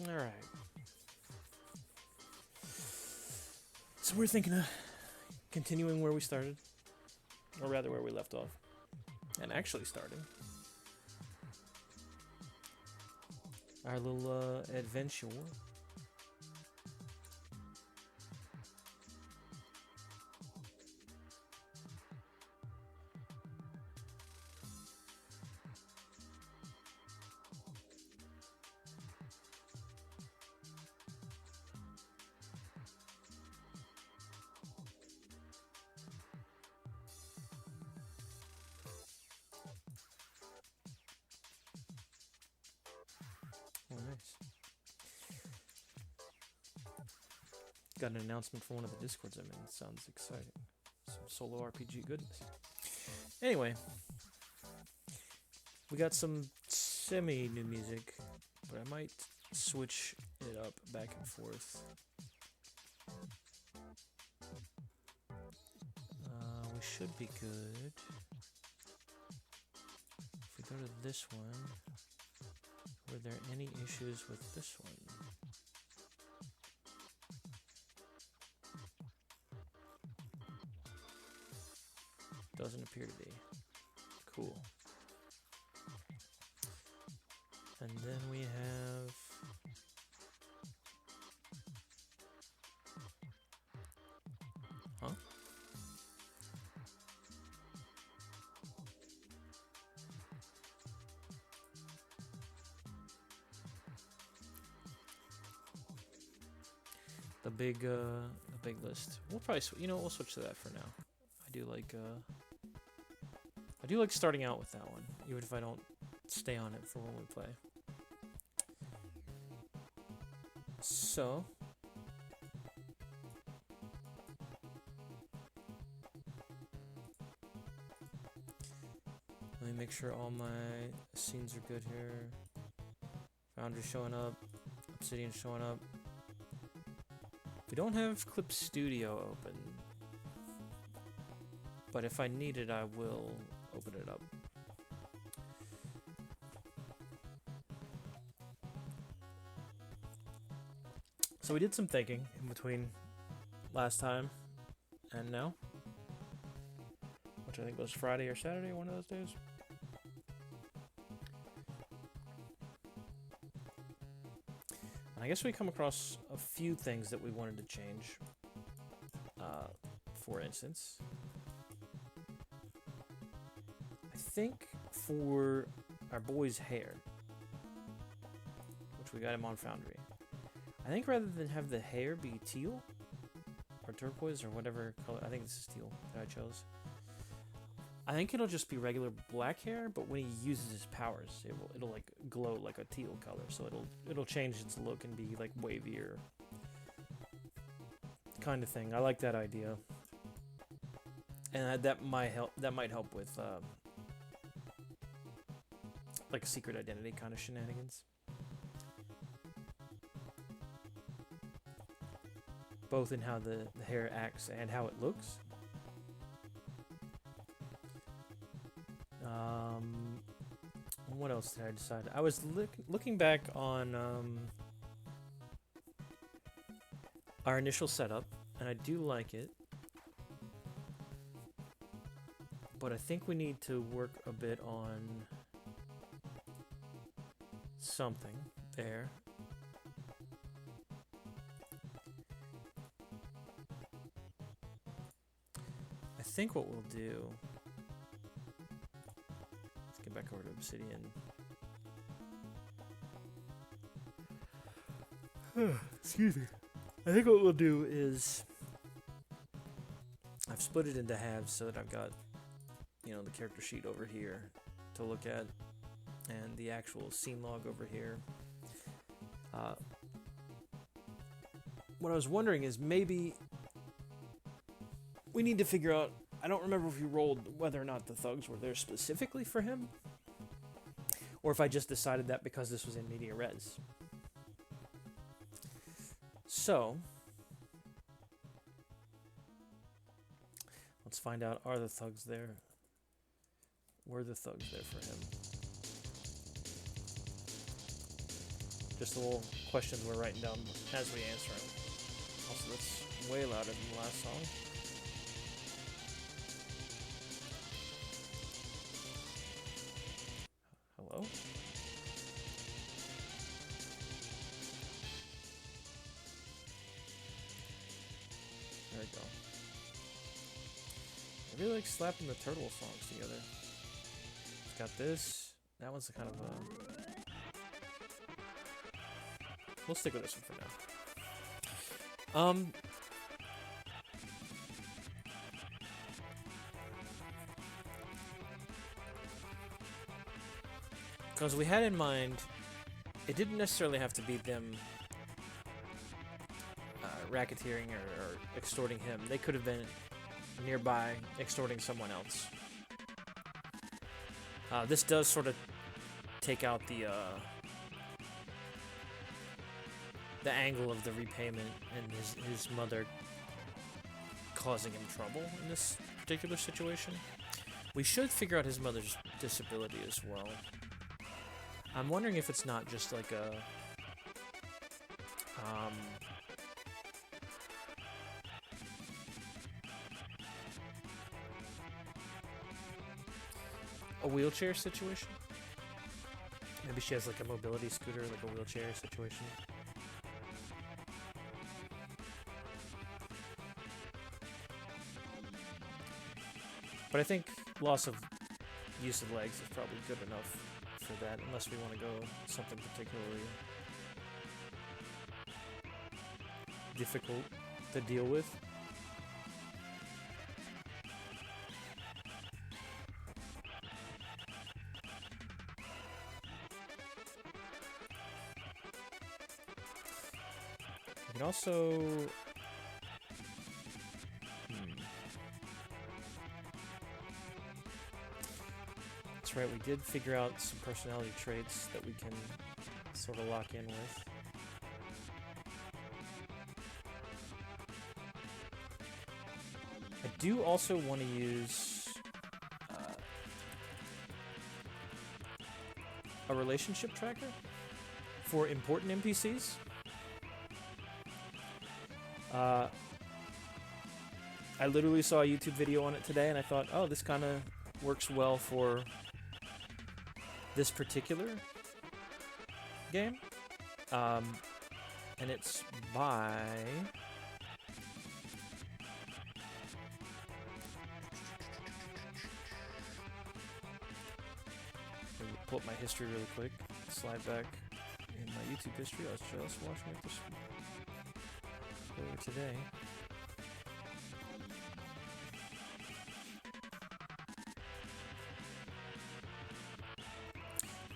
All right. So we're thinking of continuing where we started, or rather where we left off, and actually starting our little adventure. Oh, nice. Got an announcement for one of the discords I'm in. Sounds exciting. Some solo RPG goodness. Anyway, we got some semi new music, but I might switch it up back and forth. We should be good. If we go to this one, were there any issues with this one? Doesn't appear to be. Cool. And then we have... Huh? The big list. We'll probably, we'll switch to that for now. I do like starting out with that one, even if I don't stay on it for when we play. So, let me make sure all my scenes are good here. Foundry showing up, Obsidian showing up. We don't have Clip Studio open, but if I need it, I will open it up. So we did some thinking in between last time and now, which I think was Friday or Saturday, one of those days. And I guess we come across a few things that we wanted to change. For instance, I think for our boy's hair, which we got him on Foundry, I think rather than have the hair be teal or turquoise or whatever color, I think this is teal that I chose. I think it'll just be regular black hair, but when he uses his powers, it'll like glow like a teal color, so it'll change its look and be like wavier kind of thing. I like that idea, and that might help with like secret identity kind of shenanigans. Both in how the hair acts and how it looks. What else did I decide? I was looking back on our initial setup, and I do like it. But I think we need to work a bit on something there. I think what we'll do... Let's get back over to Obsidian. Excuse me. I think what we'll do is... I've split it into halves so that I've got, the character sheet over here to look at, and the actual scene log over here. What I was wondering is maybe we need to figure out, I don't remember if we rolled whether or not the thugs were there specifically for him, or if I just decided that because this was in media res. So, let's find out, are the thugs there? Were the thugs there for him? Just the little questions we're writing down as we answer them. Also, that's way louder than the last song. Hello? There we go. I really like slapping the turtle songs together. It's got this. That one's a kind of a... We'll stick with this one for now. Because we had in mind, it didn't necessarily have to be them racketeering or extorting him. They could have been nearby extorting someone else. This does sort of take out the angle of the repayment and his mother causing him trouble in this particular situation. We should figure out his mother's disability as well. I'm wondering if it's not just like a wheelchair situation. Maybe she has like a mobility scooter, like a wheelchair situation. But I think loss of use of legs is probably good enough for that, unless we want to go something particularly difficult to deal with. You can also... That's right, we did figure out some personality traits that we can sort of lock in with. I do also want to use a relationship tracker for important NPCs. I literally saw a YouTube video on it today, and I thought, oh, this kind of works well for this particular game. And it's by... Let me pull up my history really quick. Slide back in my YouTube history. I was just watching it this earlier today.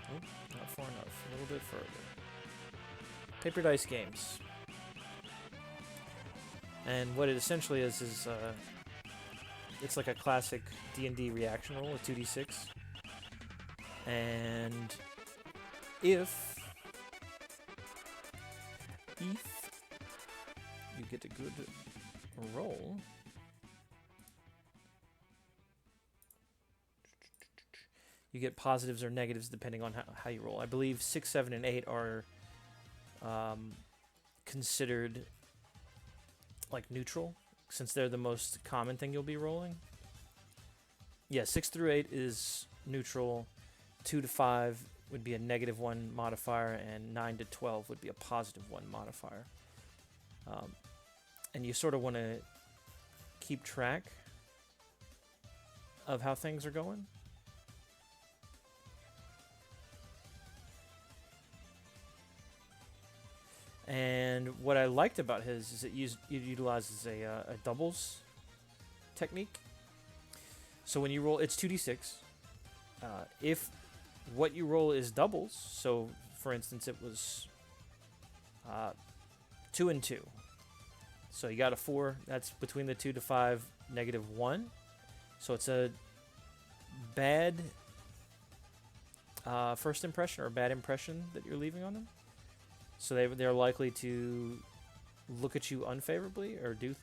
Oh, not far enough. A little bit further. Paper Dice Games. And what it essentially is it's like a classic D&D reaction roll with 2d6. And if you get a good roll, you get positives or negatives depending on how you roll. I believe 6, 7, and 8 are considered like neutral, since they're the most common thing you'll be rolling. Yeah, 6 through 8 is neutral. 2 to 5 would be a -1 modifier, and 9 to 12 would be a +1 modifier. And you sort of want to keep track of how things are going. And what I liked about his is it utilizes a doubles technique. So when you roll, it's 2d6. If what you roll is doubles, so for instance it was 2 and 2. So you got a 4, that's between the 2 to 5, -1. So it's a bad first impression or a bad impression that you're leaving on them. So they're likely to look at you unfavorably or do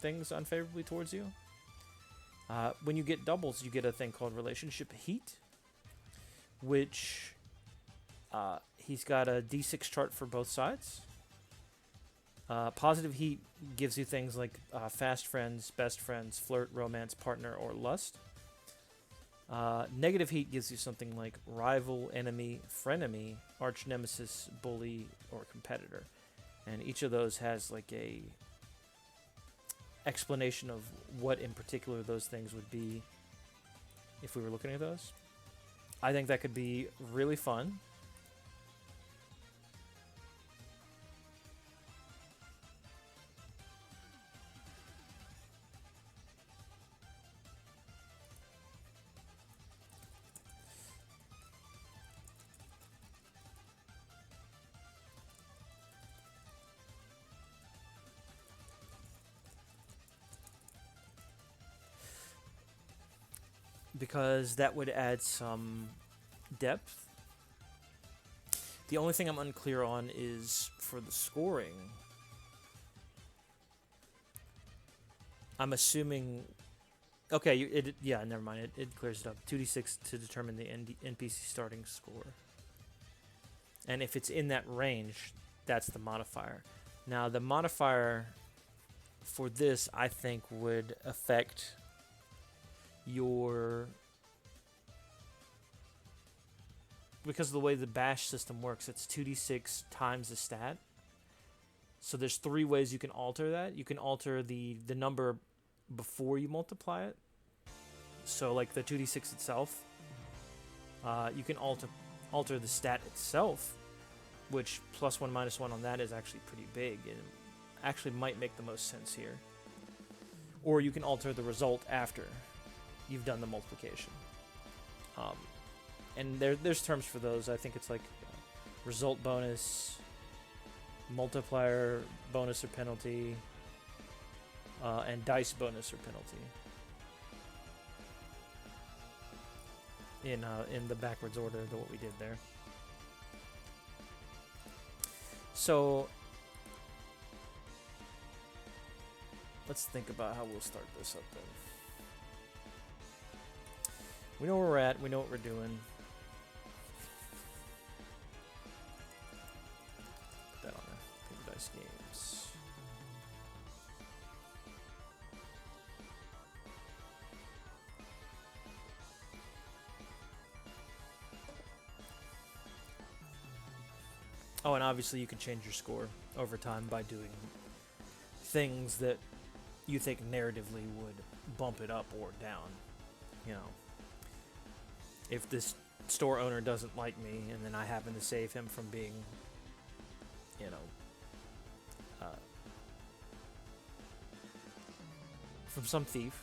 things unfavorably towards you. When you get doubles, you get a thing called relationship heat, which He's got a D6 chart for both sides. Positive heat gives you things like fast friends, best friends, flirt, romance, partner, or lust. Negative heat gives you something like rival, enemy, frenemy, arch nemesis, bully, or competitor. And each of those has like a explanation of what in particular those things would be if we were looking at those. I think that could be really fun. Because that would add some depth. The only thing I'm unclear on is for the scoring. I'm assuming... Okay, yeah, never mind. It clears it up. 2d6 to determine the NPC starting score. And if it's in that range, that's the modifier. Now, the modifier for this, I think, would affect your... Because of the way the bash system works, it's 2d6 times the stat. So there's 3 ways you can alter that. You can alter the number before you multiply it. So like the 2d6 itself. You can alter the stat itself, which +1 -1 on that is actually pretty big. It actually might make the most sense here. Or you can alter the result after you've done the multiplication. And there's terms for those. I think it's like result bonus, multiplier bonus or penalty, and dice bonus or penalty. In the backwards order of what we did there. So let's think about how we'll start this up then. We know where we're at. We know what we're doing. Put that on there. Paper Dice Games. Oh, and obviously you can change your score over time by doing things that you think narratively would bump it up or down. You know, if this store owner doesn't like me and then I happen to save him from being, you know, from some thief,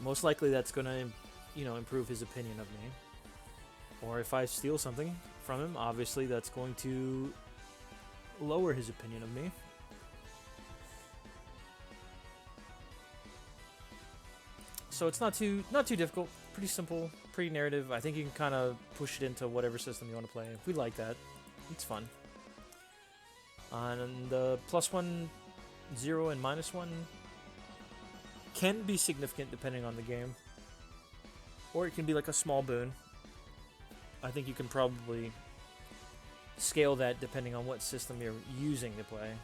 most likely that's going to, you know, improve his opinion of me. Or if I steal something from him, obviously that's going to lower his opinion of me. So it's not too difficult, pretty simple, pretty narrative. I think you can kind of push it into whatever system you want to play. If we like that, it's fun. And the +1, 0, and -1 can be significant depending on the game. Or it can be like a small boon. I think you can probably scale that depending on what system you're using to play.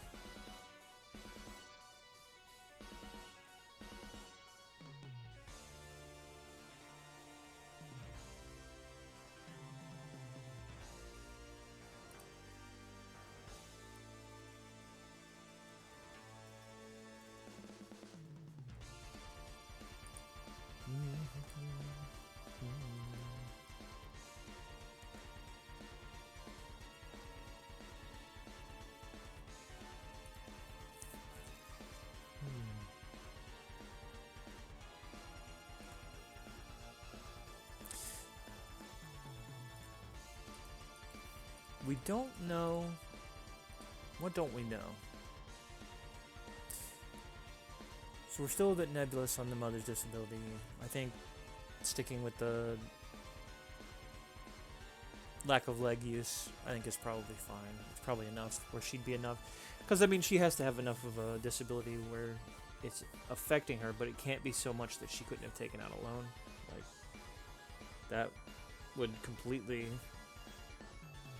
We don't know. What don't we know? So we're still a bit nebulous on the mother's disability. I think sticking with the lack of leg use, I think is probably fine. It's probably enough, or she'd be enough. Because, I mean, she has to have enough of a disability where it's affecting her, but it can't be so much that she couldn't have taken out a loan. Like, that would completely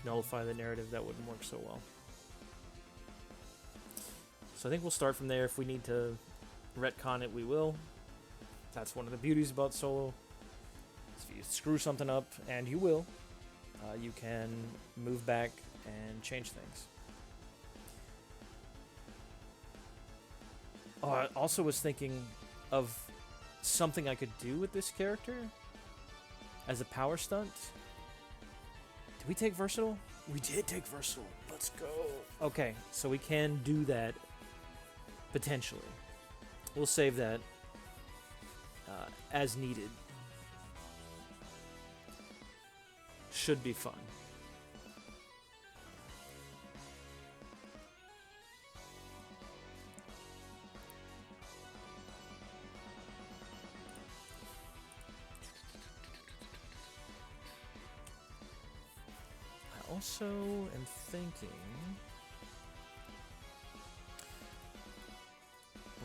nullify the narrative, that wouldn't work so well. So I think we'll start from there. If we need to retcon it, we will. That's one of the beauties about solo. If you screw something up, and you will, you can move back and change things. Oh, I also was thinking of something I could do with this character as a power stunt. Did we take Versatile? We did take Versatile. Let's go. Okay, so we can do that potentially. We'll save that as needed. Should be fun. I also am thinking,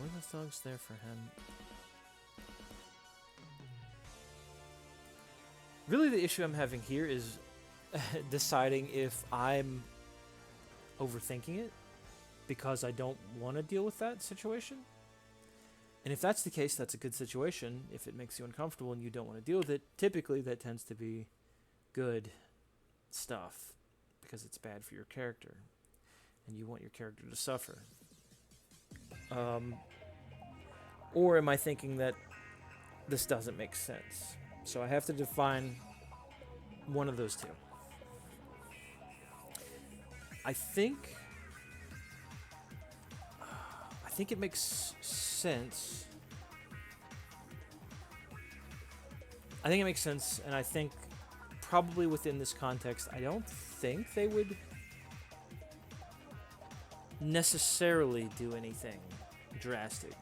were the thugs there for him? Really, the issue I'm having here is deciding if I'm overthinking it because I don't want to deal with that situation. And if that's the case, that's a good situation. If it makes you uncomfortable and you don't want to deal with it, typically that tends to be good stuff because it's bad for your character and you want your character to suffer. Or am I thinking that this doesn't make sense? So I have to define one of those two. I think it makes sense. I think it makes sense, and I think probably within this context, I don't think they would necessarily do anything drastic.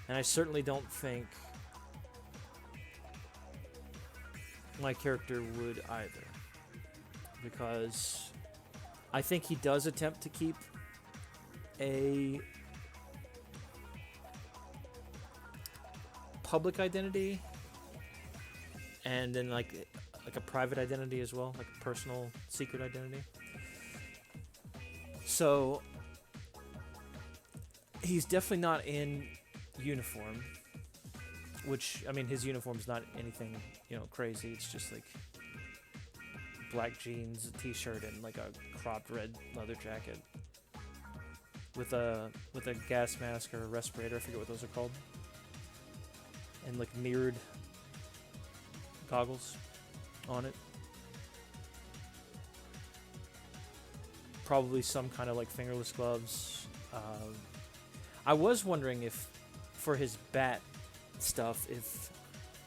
And I certainly don't think my character would either, because I think he does attempt to keep a public identity and then like a private identity as well, like a personal secret identity. So he's definitely not in uniform, which, I mean, his uniform's not anything, crazy. It's just like black jeans, a t-shirt, and like a cropped red leather jacket with a gas mask or a respirator. I forget what those are called. And like mirrored goggles on it. Probably some kind of like fingerless gloves. I was wondering if for his bat stuff, if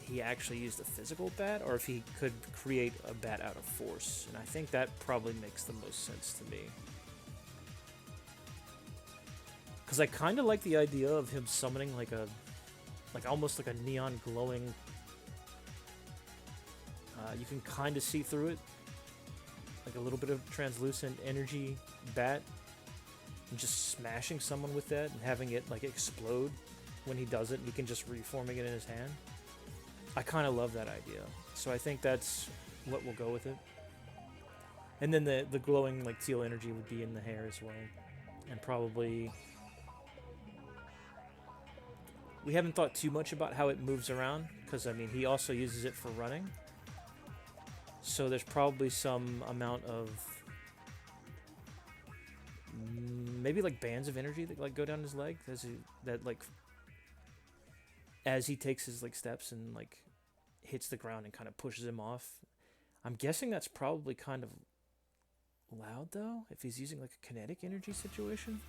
he actually used a physical bat or if he could create a bat out of force, and I think that probably makes the most sense to me, because I kind of like the idea of him summoning like almost like a neon glowing, you can kind of see through it, like a little bit of translucent energy bat, and just smashing someone with that and having it like explode when he does it, and he can just reforming it in his hand. I kind of love that idea, so I think that's what we'll go with it. And then the glowing like teal energy would be in the hair as well, and probably we haven't thought too much about how it moves around, because I mean he also uses it for running, so there's probably some amount of maybe like bands of energy that like go down his leg as he takes his like steps and like hits the ground and kind of pushes him off. I'm guessing that's probably kind of loud though, if he's using like a kinetic energy situation.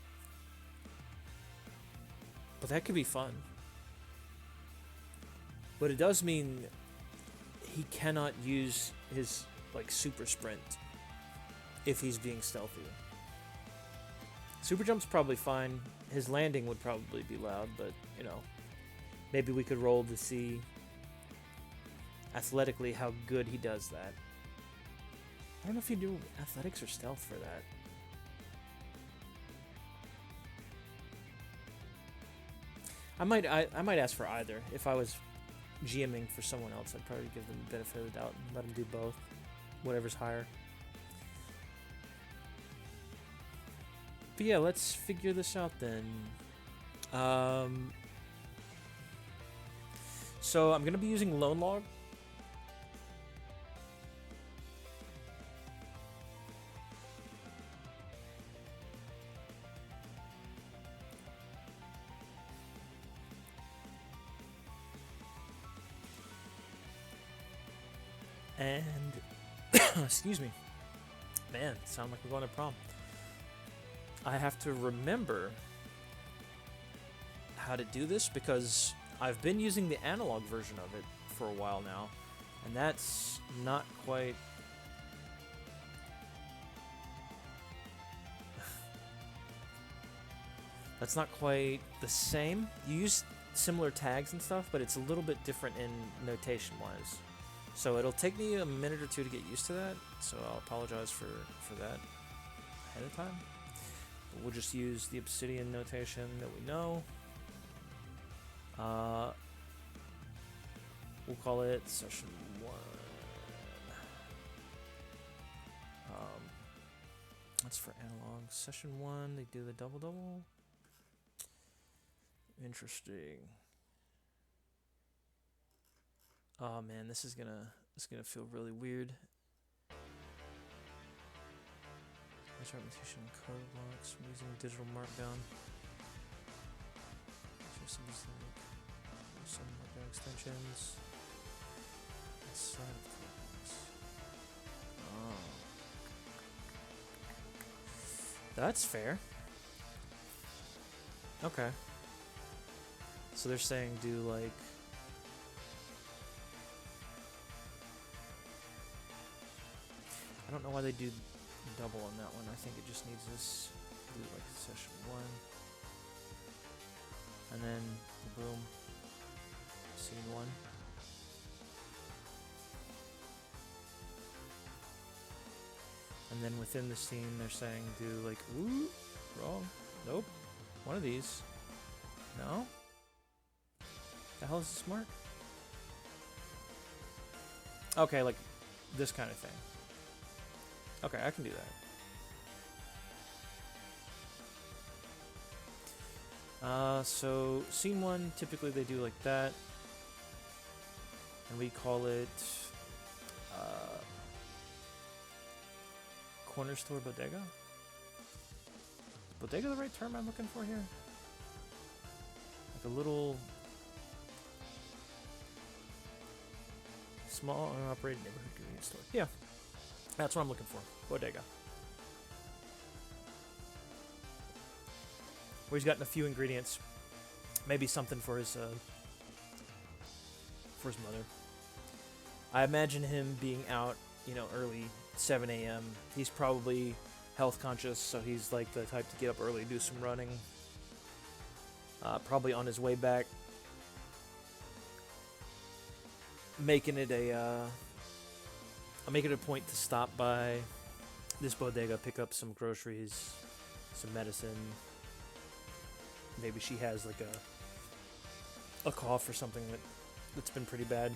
But that could be fun. But it does mean he cannot use his like super sprint if he's being stealthy. Super jump's probably fine. His landing would probably be loud, but maybe we could roll to see athletically how good he does that. I don't know if you do athletics or stealth for that. I might ask for either. If I was GMing for someone else, I'd probably give them the benefit of the doubt and let them do both. Whatever's higher. But yeah, let's figure this out then. So I'm gonna be using Lone Log. And excuse me. Man, sound like we're going to prom. I have to remember how to do this because I've been using the analog version of it for a while now, and that's not quite that's not quite the same. You use similar tags and stuff, but it's a little bit different in notation wise. So it'll take me a minute or two to get used to that, so I'll apologize for that ahead of time. But we'll just use the Obsidian notation that we know. We'll call it session 1. That's for analog. Session 1, they do the double-double. Interesting. Oh man, this is gonna feel really weird. Let's repetition code blocks. I'm using digital markdown. Some markdown extensions. Inside of code blocks. Oh. That's fair. Okay. So they're saying do like I don't know why they do double on that one. I think it just needs this do like session 1. And then boom. Scene 1. And then within the scene they're saying do like ooh, wrong. Nope. One of these. No? The hell is this mark? Okay, like this kind of thing. Okay, I can do that. So scene 1, typically they do like that. And we call it corner store bodega? Bodega the right term I'm looking for here? Like a little small unoperated neighborhood convenience store. Yeah, that's what I'm looking for. Bodega. Where he's gotten a few ingredients. Maybe something for his mother. I imagine him being out, you know, early, 7 a.m. He's probably health conscious, so he's like the type to get up early, do some running. Probably on his way back, making it a point to stop by this bodega, pick up some groceries, some medicine. Maybe she has like a cough or something that's been pretty bad.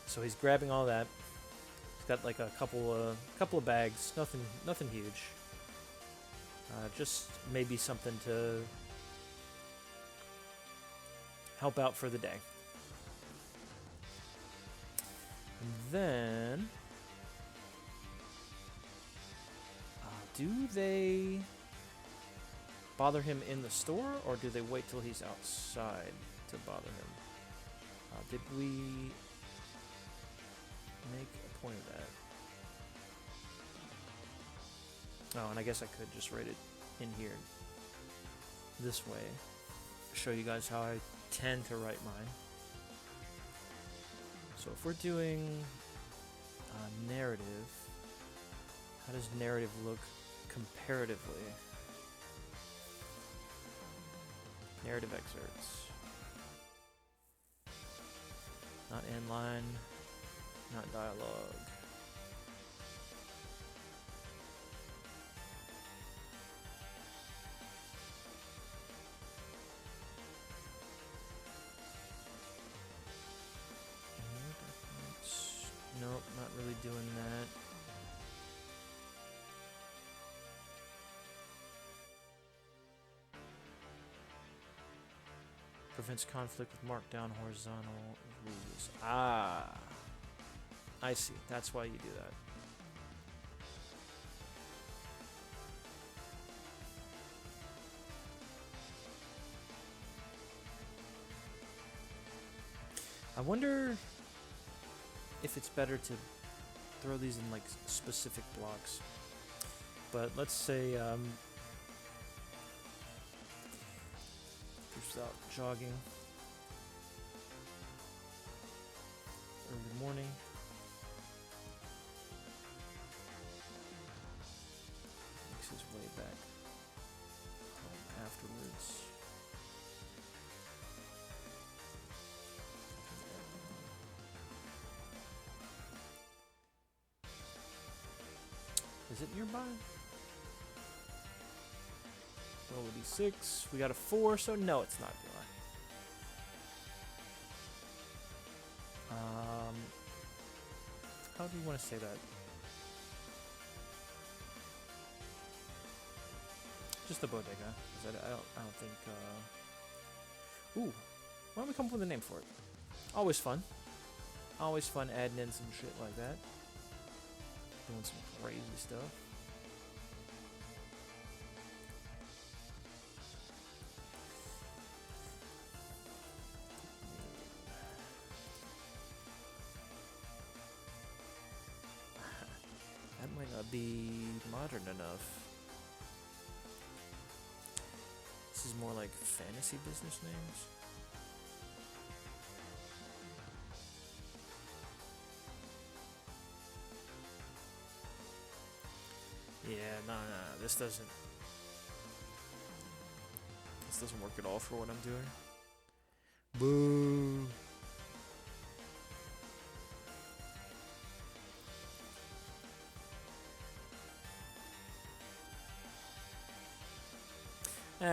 So he's grabbing all that. He's got like a couple of bags, nothing huge. Just maybe something to help out for the day. And then, do they bother him in the store, or do they wait till he's outside to bother him? Did we make a point of that? Oh, and I guess I could just write it in here this way. Show you guys how I tend to write mine. So if we're doing narrative, how does narrative look comparatively? Narrative excerpts. Not inline, not dialogue. Nope, not really doing that. Prevents conflict with markdown horizontal rules. Ah. I see. That's why you do that. I wonder if it's better to throw these in like specific blocks. But let's say Bruce out jogging early morning. Makes his way back home afterwards. Is it nearby? Roll a d6. We got a 4, so no, it's not nearby. How do you want to say that? Just the bodega. 'Cause I don't think. Ooh, why don't we come up with a name for it? Always fun. Always fun adding in some shit like that. Doing some crazy stuff. That might not be modern enough. This is more like fantasy business names. Yeah, no, this doesn't work at all for what I'm doing. Boo.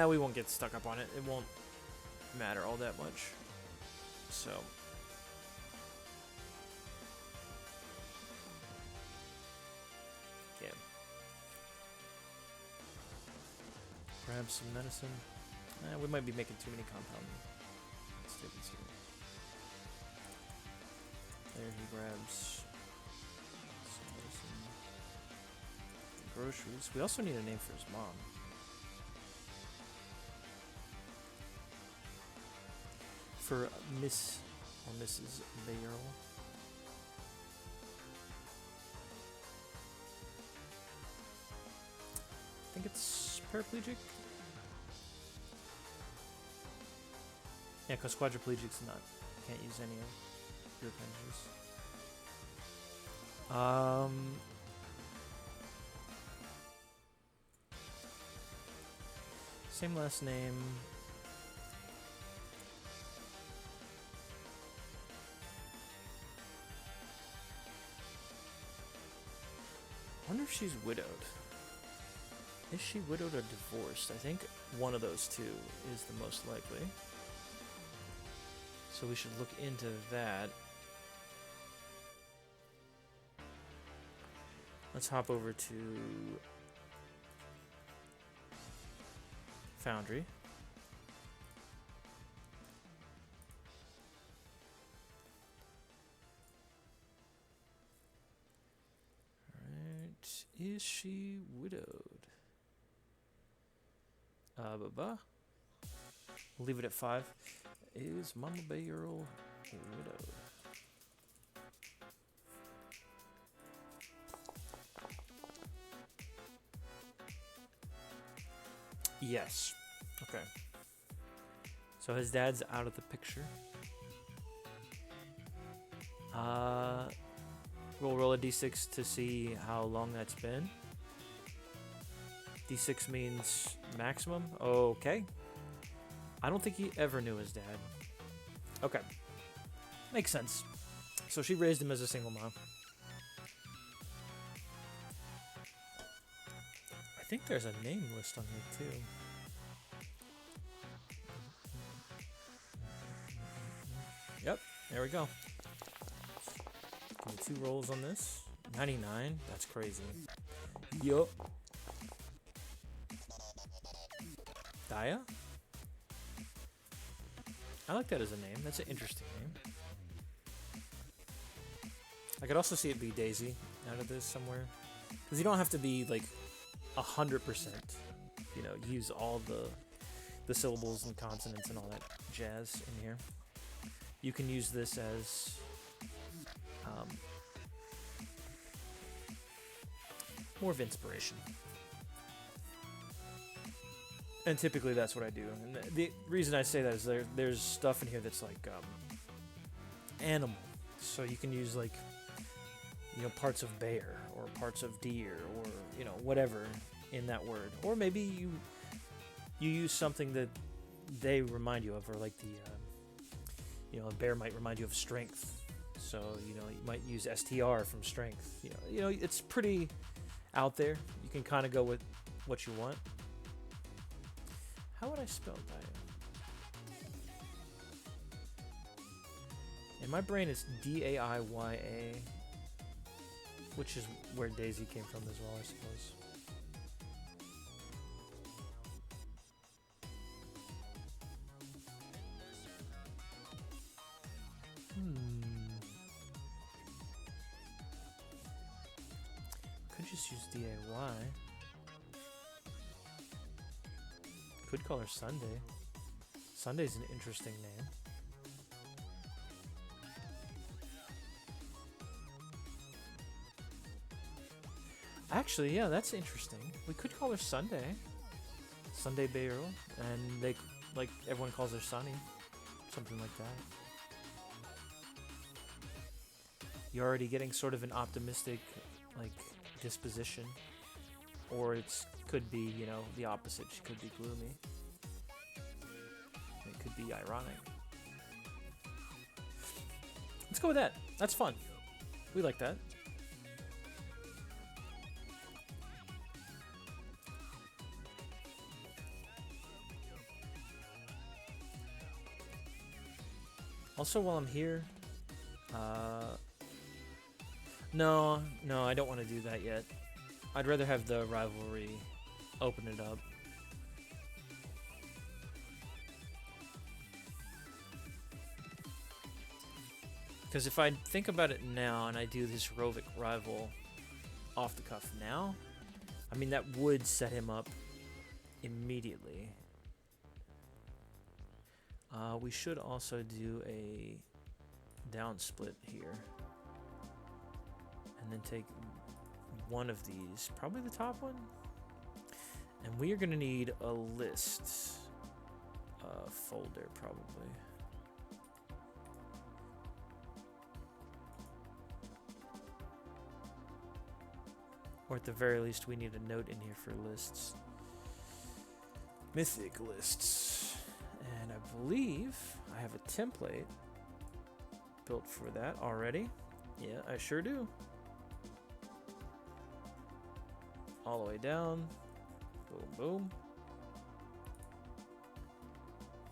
We won't get stuck up on it. It won't matter all that much. So. Yeah. Grab some medicine. We might be making too many compound statements here. There he grabs some medicine. Groceries. We also need a name for his mom. For Miss or Mrs. Bayerl. I think it's paraplegic. Yeah, because quadriplegic's not. Can't use any of your appendages. Same last name. I wonder if she's widowed. Is she widowed or divorced? I think one of those two is the most likely. So we should look into that. Let's hop over to Foundry. Alright, is she widowed? We'll leave it at 5. Is Mama Bayerl widowed? Yes. Okay. So his dad's out of the picture. We'll roll a d6 to see how long that's been. D6 means maximum. Okay. I don't think he ever knew his dad. Okay. Makes sense. So she raised him as a single mom. I think there's a name list on here too. Yep, there we go. Give me 2 rolls on this. 99? That's crazy. Yup. Daya? I like that as a name. That's an interesting name. I could also see it be Daisy out of this somewhere. Because you don't have to be like 100%, you know, use all the syllables and consonants and all that jazz in here. You can use this as more of inspiration. And typically that's what I do. And the reason I say that is there's stuff in here that's like animal. So you can use like, you know, parts of bear or parts of deer or, you know, whatever in that word. Or maybe you use something that they remind you of, or like the, you know, a bear might remind you of strength. So, you know, you might use STR from strength. You know, it's pretty out there. You can kind of go with what you want. How would I spell Daya? In my brain, it's D-A-I-Y-A, which is where Daisy came from as well, I suppose. Could just use D-A-Y. Could call her Sunday. Sunday's an interesting name. Actually, yeah, that's interesting. We could call her Sunday. Sunday Bayro. And they, like, everyone calls her Sunny. Something like that. You're already getting sort of an optimistic, like, disposition. Or it could be, you know, the opposite. She could be gloomy. It could be ironic. Let's go with that. That's fun. We like that. Also, while I'm here, no, I don't want to do that yet. I'd rather have the rivalry open it up. Because if I think about it now and I do this Rovik rival off the cuff now, I mean, that would set him up immediately. We should also do a down split here. And then take one of these, probably the top one. And we are going to need a list folder, probably. Or at the very least, we need a note in here for lists. Mythic lists. And I believe I have a template built for that already. Yeah, I sure do. All the way down. Boom, boom.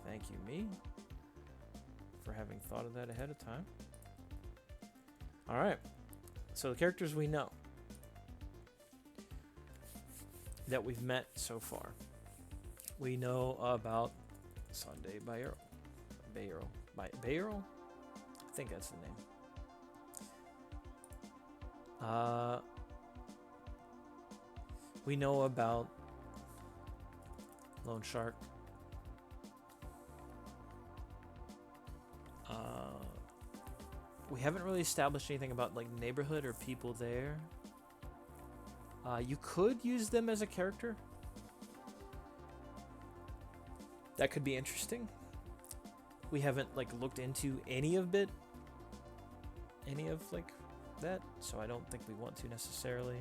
Thank you, me, for having thought of that ahead of time. Alright. So the characters we know that we've met so far. We know about Sunday Bayro. Bayro? I think that's the name. We know about Lone Shark. We haven't really established anything about like neighborhood or people there. You could use them as a character. That could be interesting. We haven't like looked into any of like that, so I don't think we want to necessarily.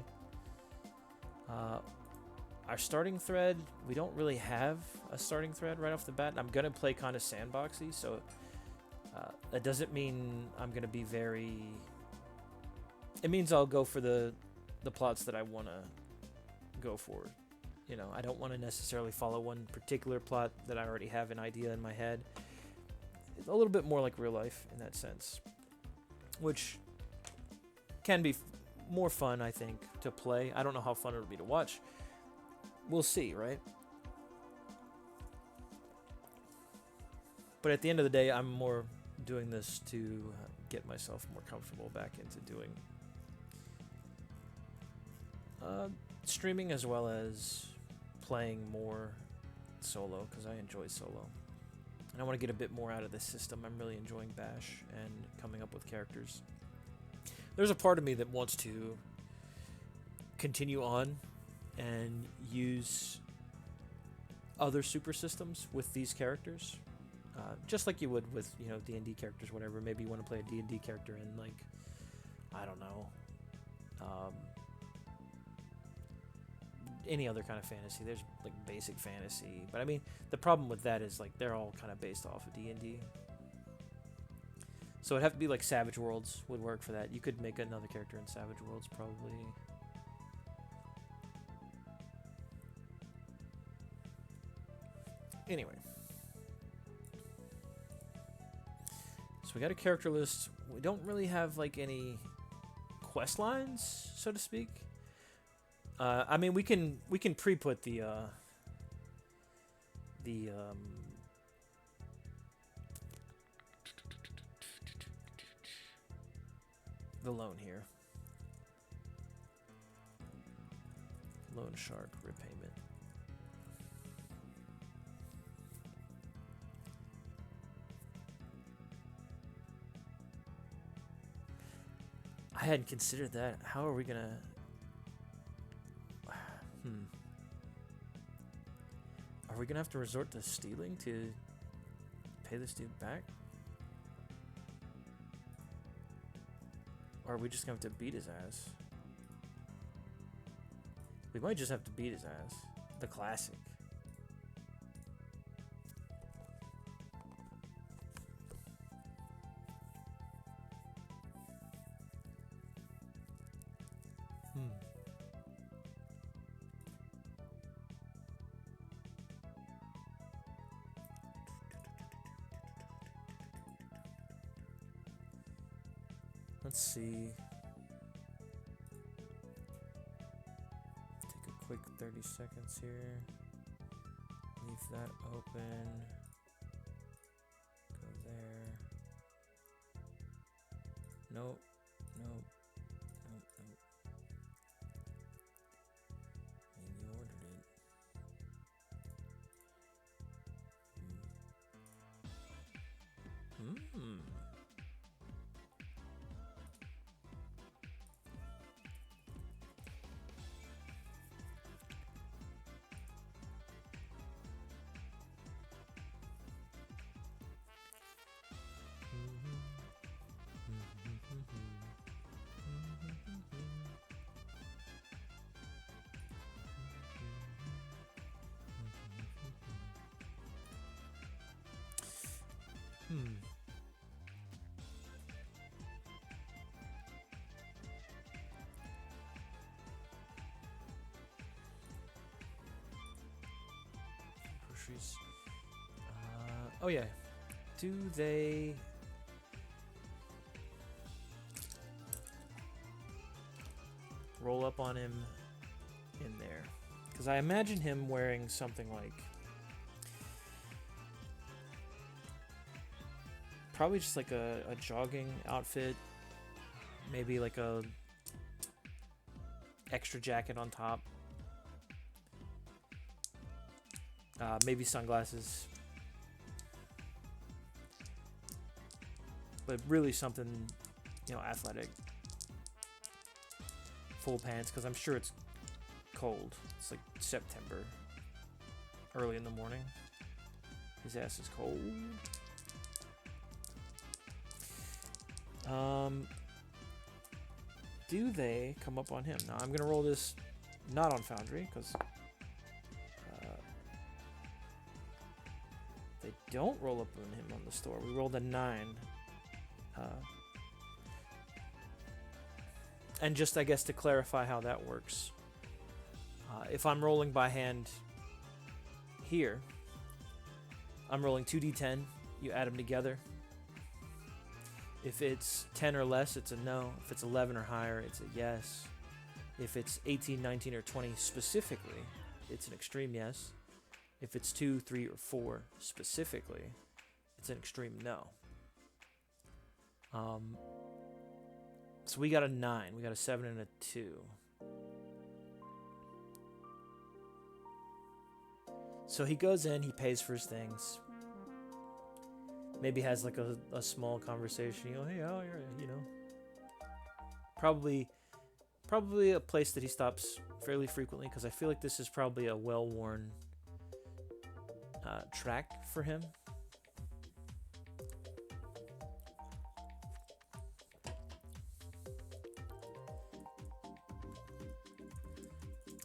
Our starting thread, we don't really have a starting thread right off the bat. I'm gonna play kind of sandboxy, so that doesn't mean I'm gonna be very. It means I'll go for the plots that I want to go for. You know, I don't want to necessarily follow one particular plot that I already have an idea in my head. It's a little bit more like real life in that sense, which can be more fun, I think, to play. I don't know how fun it'll be to watch. We'll see, right? But at the end of the day, I'm more doing this to get myself more comfortable back into doing streaming as well as playing more solo, because I enjoy solo. And I want to get a bit more out of this system. I'm really enjoying Bash and coming up with characters. There's a part of me that wants to continue on and use other super systems with these characters. Just like you would with, you know, D&D characters, whatever. Maybe you want to play a D&D character in, like, I don't know, any other kind of fantasy. There's, like, basic fantasy. But, I mean, the problem with that is, like, they're all kind of based off of D&D. So it'd have to be, like, Savage Worlds would work for that. You could make another character in Savage Worlds, probably. Anyway. So we got a character list. We don't really have, like, any quest lines, so to speak. I mean, we can pre-put the loan here. Loan shark repayment. I hadn't considered that. How are we gonna... Are we gonna have to resort to stealing to pay this dude back? Or are we just gonna have to beat his ass? We might just have to beat his ass. The classic. Let's see. Take a quick 30 seconds here. Leave that open. Go there. Nope. Nope. Nope. Nope. And you ordered it. Groceries. Oh yeah. Do they... roll up on him in there? Because I imagine him wearing something like... probably just like a jogging outfit. Maybe like a extra jacket on top. Maybe sunglasses. But really something, you know, athletic. Full pants, because I'm sure it's cold. It's like September. Early in the morning. His ass is cold. Do they come up on him? Now I'm gonna roll this not on Foundry, because they don't roll up on him on the store. We rolled a 9. And just, I guess, to clarify how that works. If I'm rolling by hand here, I'm rolling 2d10. You add them together. If it's 10 or less, it's a no. If it's 11 or higher, it's a yes. If it's 18, 19, or 20 specifically, it's an extreme yes. If it's 2, 3, or 4 specifically, It's an extreme no. So we got a 9. We got a 7 and a 2. So he goes in, he pays for his things. Maybe has like a small conversation, you know, hey, how are you, you know. Probably a place that he stops fairly frequently, because I feel like this is probably a well-worn track for him.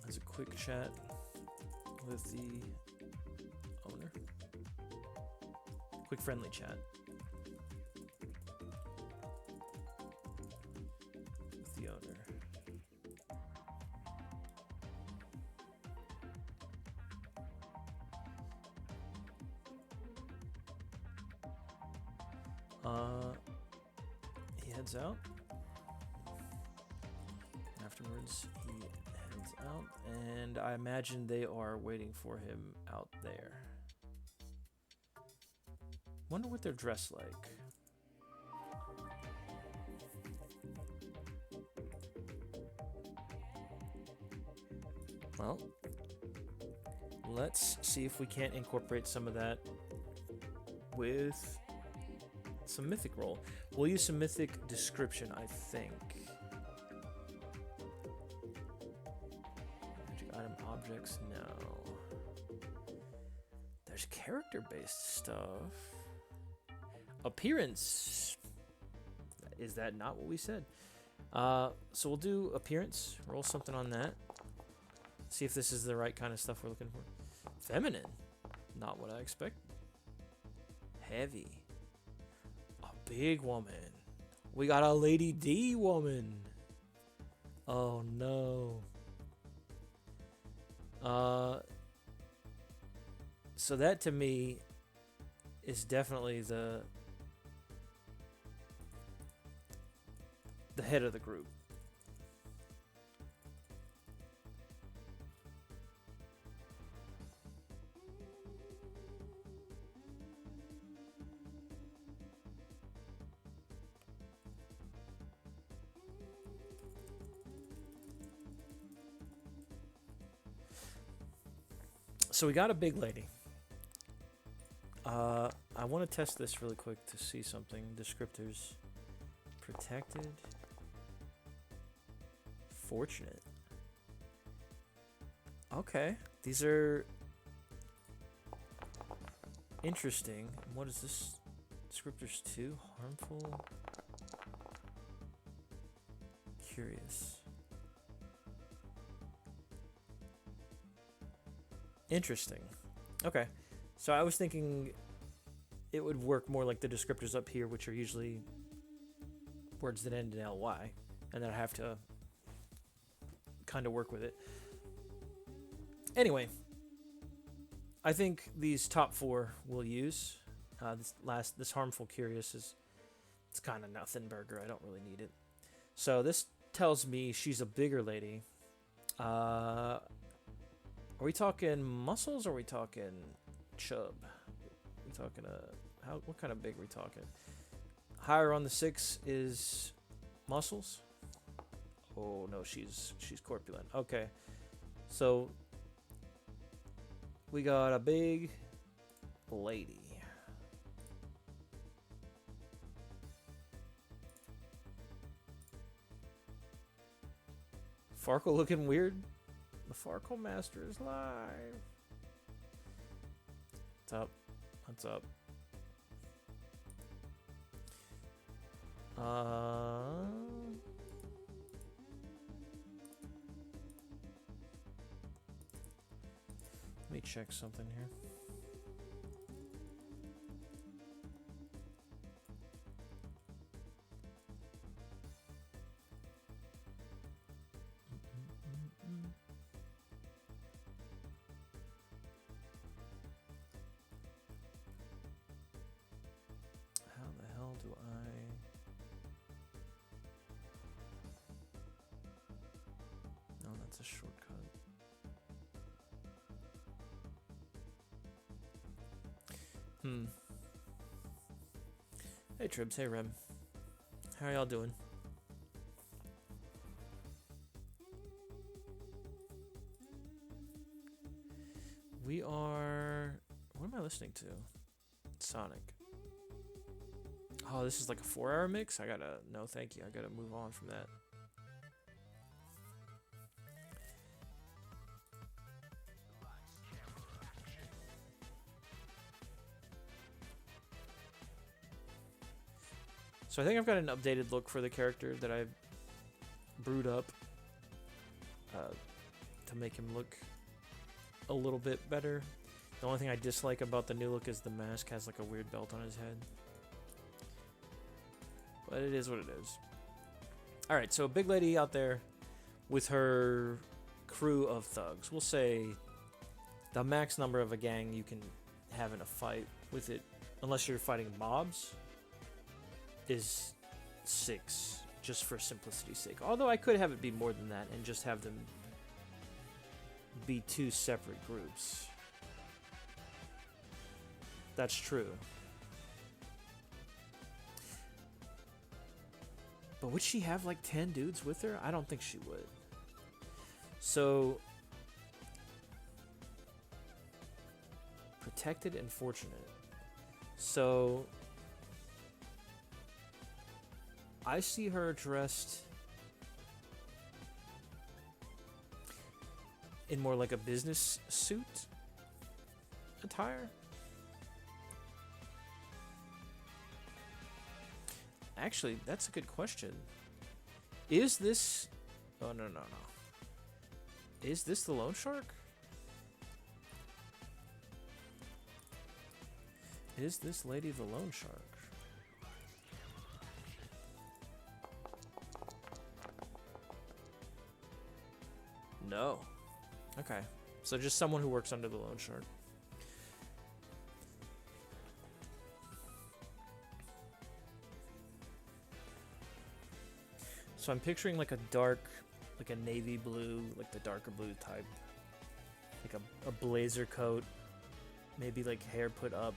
Has a quick chat with the owner. Quick friendly chat with the owner. He heads out. Afterwards, he heads out, and I imagine they are waiting for him out there. Wonder what they're dressed like. Well, let's see if we can't incorporate some of that with some mythic roll. We'll use some mythic description, I think. Magic item objects, no. There's character-based stuff. Appearance. Is that not what we said? So we'll do appearance. Roll something on that. See if this is the right kind of stuff we're looking for. Feminine. Not what I expect. Heavy. A big woman. We got a Lady D woman. Oh no. So that to me is definitely the head of the group. So we got a big lady. I want to test this really quick to see something. Descriptors. Protected. Fortunate. Okay. These are interesting. What is this? Descriptors 2. Harmful. Curious. Interesting. Okay. So I was thinking it would work more like the descriptors up here, which are usually words that end in ly, and then I have to kind of work with it. Anyway, I think these top 4 we'll use. This harmful curious it's kind of nothing burger. I don't really need it. So this tells me she's a bigger lady. Are we talking muscles or are we talking chub? We talking what kind of big are we talking? Higher on the 6 is muscles. Oh no, she's corpulent. Okay. So we got a big lady. Farkle looking weird. The Farkle Master is live. What's up? What's up? Let me check something here. How the hell do I... No, that's a shortcut. Hey Tribs, hey Rem. How are y'all doing? We are... What am I listening to? Sonic. Oh, this is like a 4-hour mix? I gotta... No, thank you. I gotta move on from that. So I think I've got an updated look for the character that I've brewed up to make him look a little bit better. The only thing I dislike about the new look is the mask has like a weird belt on his head. But it is what it is. Alright, so a big lady out there with her crew of thugs. We'll say the max number of a gang you can have in a fight with it, unless you're fighting mobs, is 6, just for simplicity's sake. Although I could have it be more than that and just have them be 2 separate groups. That's true. But would she have like 10 dudes with her? I don't think she would. So, protected and fortunate. So, I see her dressed in more like a business suit attire. Actually, that's a good question. Is this... Oh, no. Is this the Loan Shark? Is this lady the Loan Shark? No. Okay. So just someone who works under the Loan Shark. So I'm picturing like a dark, like a navy blue, like the darker blue type. Like a blazer coat. Maybe like hair put up.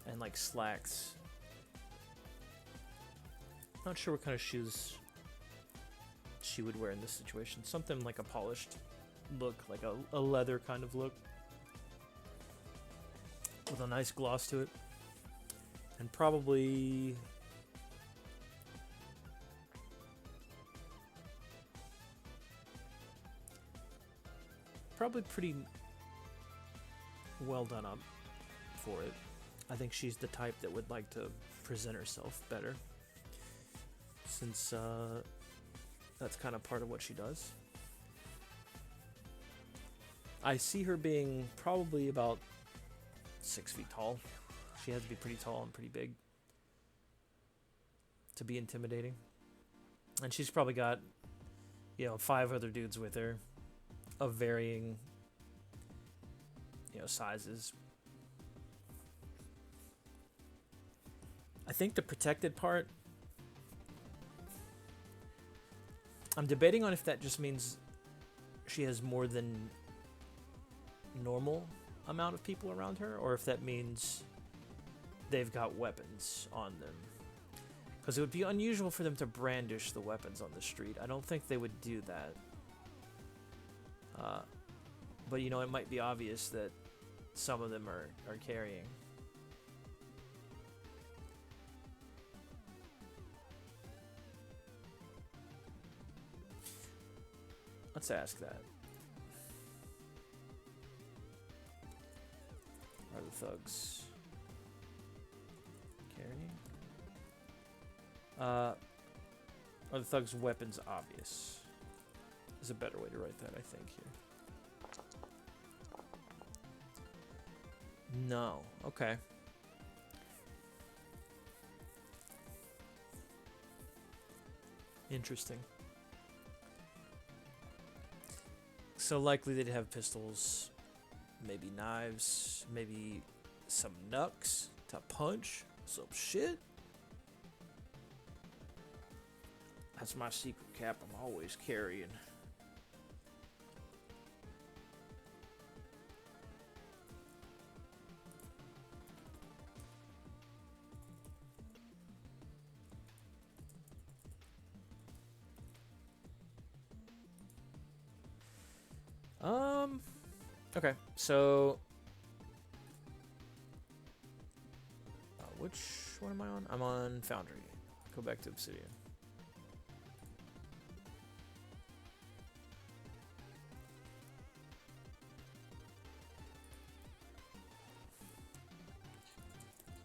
And like slacks. Not sure what kind of shoes she would wear in this situation. Something like a polished look, like a leather kind of look. With a nice gloss to it. And probably... Probably pretty well done up for it. I think she's the type that would like to present herself better. Since that's kind of part of what she does. I see her being probably about 6 feet tall. She has to be pretty tall and pretty big to be intimidating. And she's probably got, 5 other dudes with her of varying, sizes. I think the protected part, I'm debating on if that just means she has more than normal amount of people around her, or if that means they've got weapons on them. Because it would be unusual for them to brandish the weapons on the street. I don't think they would do that. But, it might be obvious that some of them are carrying. Let's ask that. Are the thugs carrying? Are the thugs' weapons obvious? Is a better way to write that, I think, here. No. Okay. Interesting. So likely they'd have pistols, maybe knives, maybe some knucks to punch some shit. That's my secret cap I'm always carrying. Okay, so which one am I on? I'm on Foundry. Go back to Obsidian.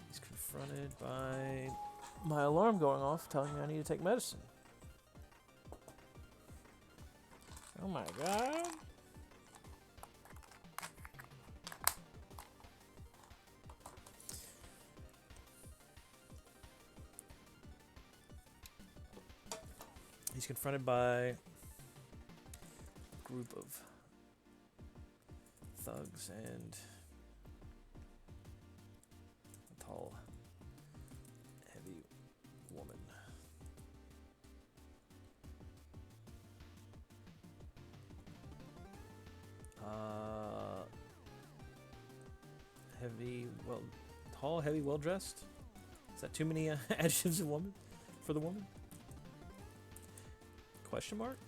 He's confronted by my alarm going off, telling me I need to take medicine. Oh my god. He's confronted by a group of thugs and a tall, heavy woman. Tall, heavy, well-dressed. Is that too many adjectives of woman for the woman? Question mark?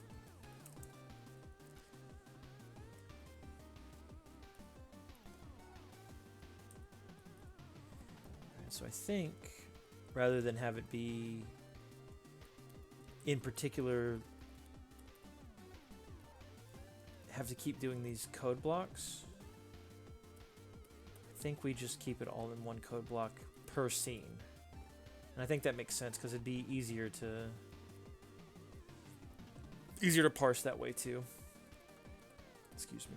Alright, so I think rather than have it be in particular have to keep doing these code blocks, I think we just keep it all in one code block per scene. And I think that makes sense because it'd be easier to parse that way too. Excuse me.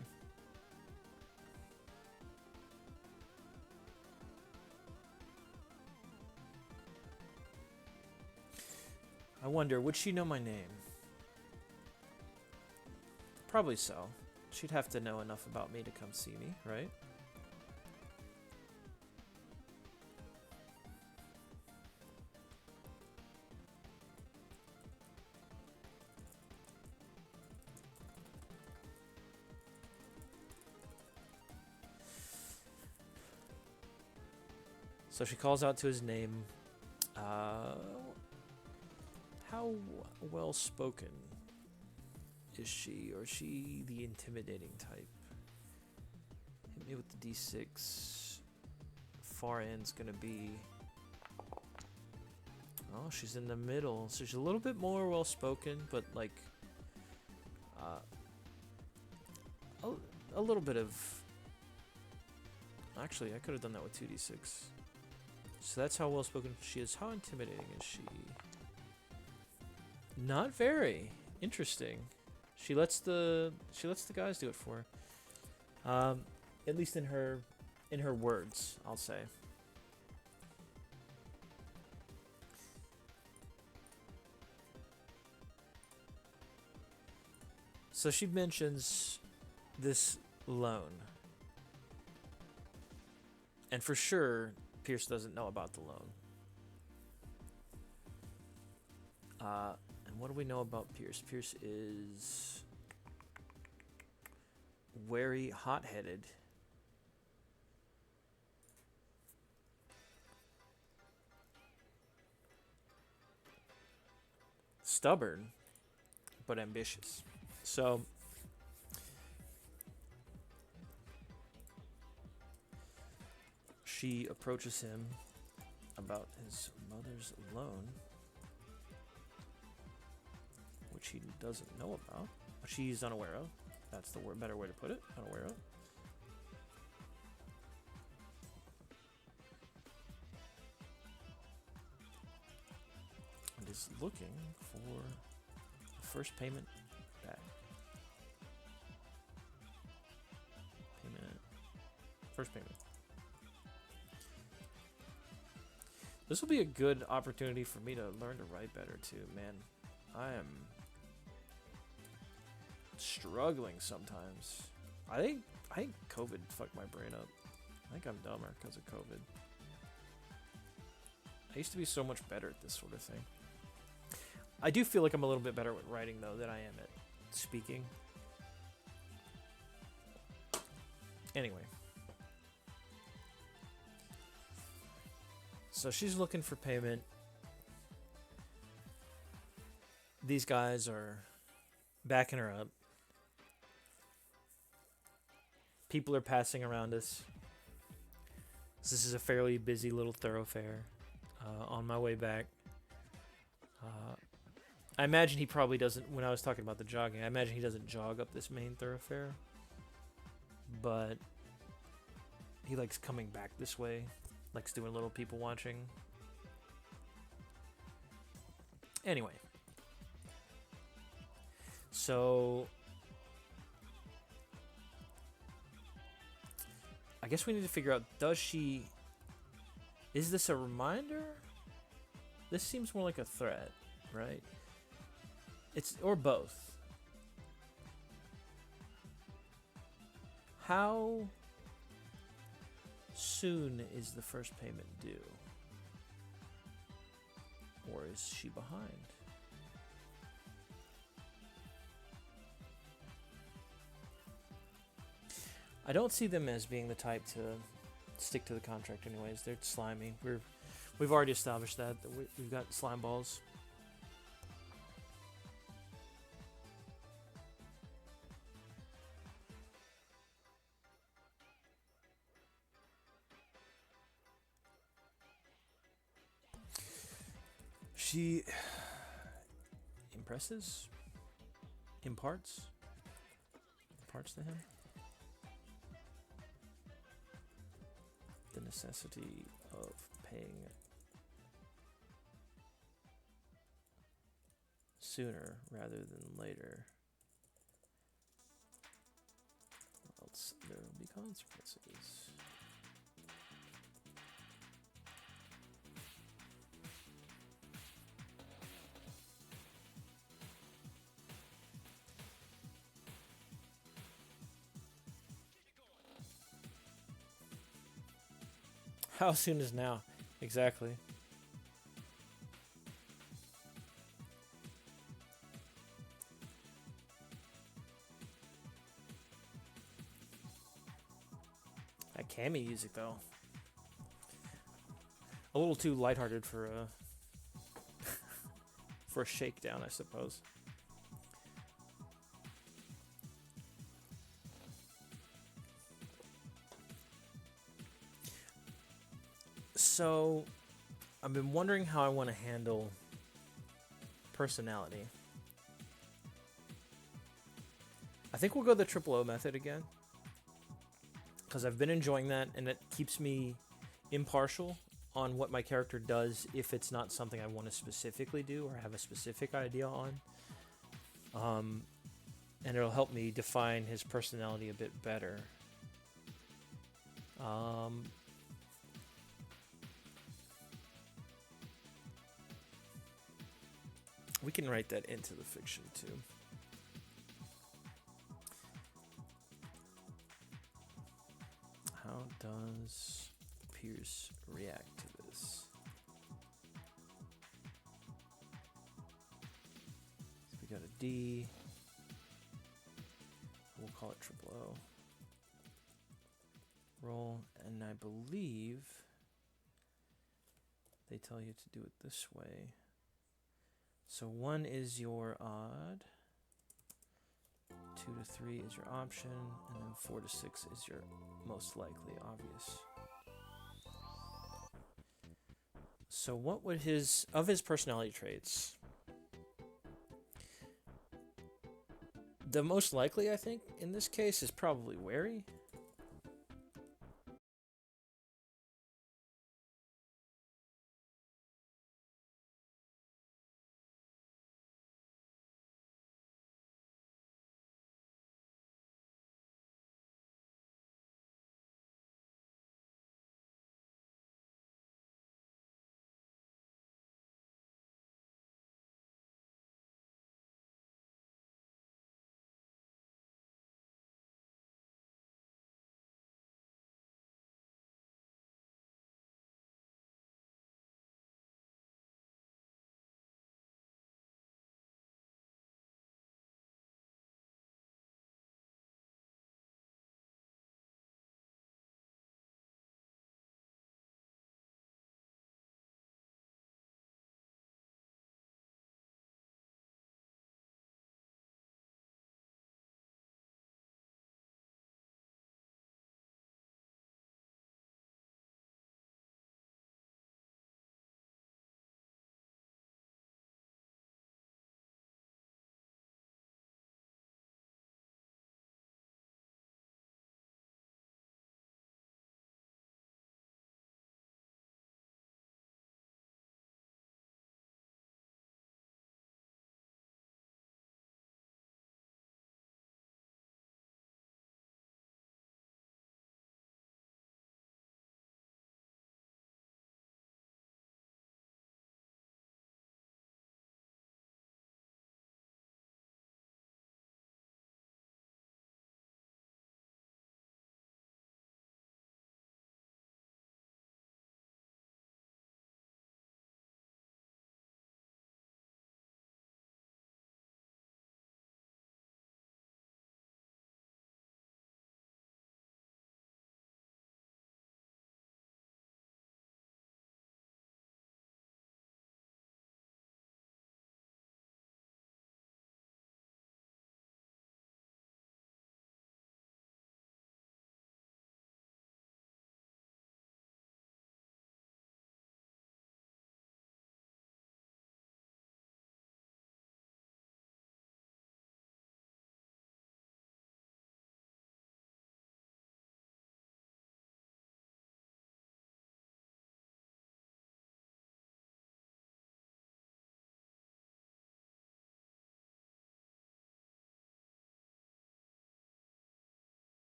I wonder, would she know my name? Probably so. She'd have to know enough about me to come see me, right? So she calls out to his name. How well spoken is she? Or is she the intimidating type? Hit me with the D6. Far end's gonna be. Oh, she's in the middle. So she's a little bit more well spoken, but like a little bit of. Actually, I could have done that with 2d6. So that's how well spoken she is. How intimidating is she? Not very. Interesting. She lets the guys do it for her. At least in her words, I'll say. So she mentions this loan. And for sure, Pierce doesn't know about the loan. And what do we know about Pierce? Pierce is wary, hot-headed. Stubborn, but ambitious. So she approaches him about his mother's loan, which he doesn't know about, but she's unaware of. That's the better way to put it. Unaware of. And is looking for the first payment back. First payment. This will be a good opportunity for me to learn to write better too, man. I am struggling sometimes. I think COVID fucked my brain up. I think I'm dumber because of COVID. I used to be so much better at this sort of thing. I do feel like I'm a little bit better at writing though than I am at speaking. Anyway. So she's looking for payment. These guys are backing her up. People are passing around us. This is a fairly busy little thoroughfare. On my way back. I imagine he probably doesn't, when I was talking about the jogging, I imagine he doesn't jog up this main thoroughfare. But he likes coming back this way. Likes doing a little people watching. Anyway. So I guess we need to figure out, is this a reminder? This seems more like a threat, right? Or both. How soon is the first payment due? Or is she behind? I don't see them as being the type to stick to the contract anyways. They're slimy. We've already established that we've got slime balls. She imparts to him the necessity of paying sooner rather than later, or else there will be consequences. How soon is now? Exactly. That Cammy music, though. A little too lighthearted for a for a shakedown, I suppose. So, I've been wondering how I want to handle personality. I think we'll go the triple O method again, because I've been enjoying that, and it keeps me impartial on what my character does if it's not something I want to specifically do or have a specific idea on. And it'll help me define his personality a bit better. We can write that into the fiction too. How does Pierce react to this? So we got a D. We'll call it triple O. Roll, and I believe they tell you to do it this way. So 1 is your odd, 2 to 3 is your option, and then 4 to 6 is your most likely obvious. So what would his personality traits? The most likely, I think, in this case is probably wary.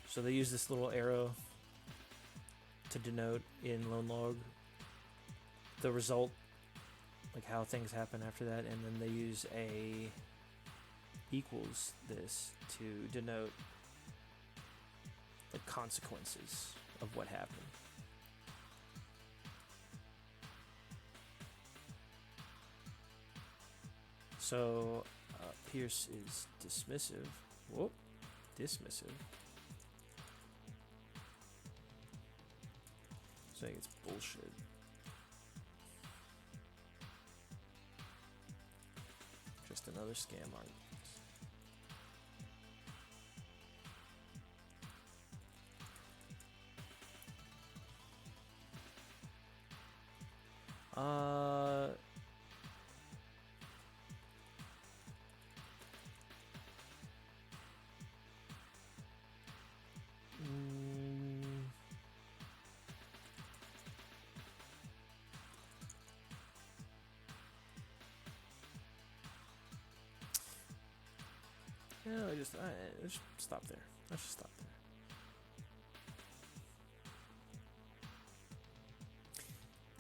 So they use this little arrow to denote in Lone Log the result, like how things happen after that, and then they use a equals this to denote the consequences of what happened. So Pierce is dismissive. Whoop, dismissive. Saying it's bullshit. Just another scam art. Yeah, let's just stop there. Let's just stop there.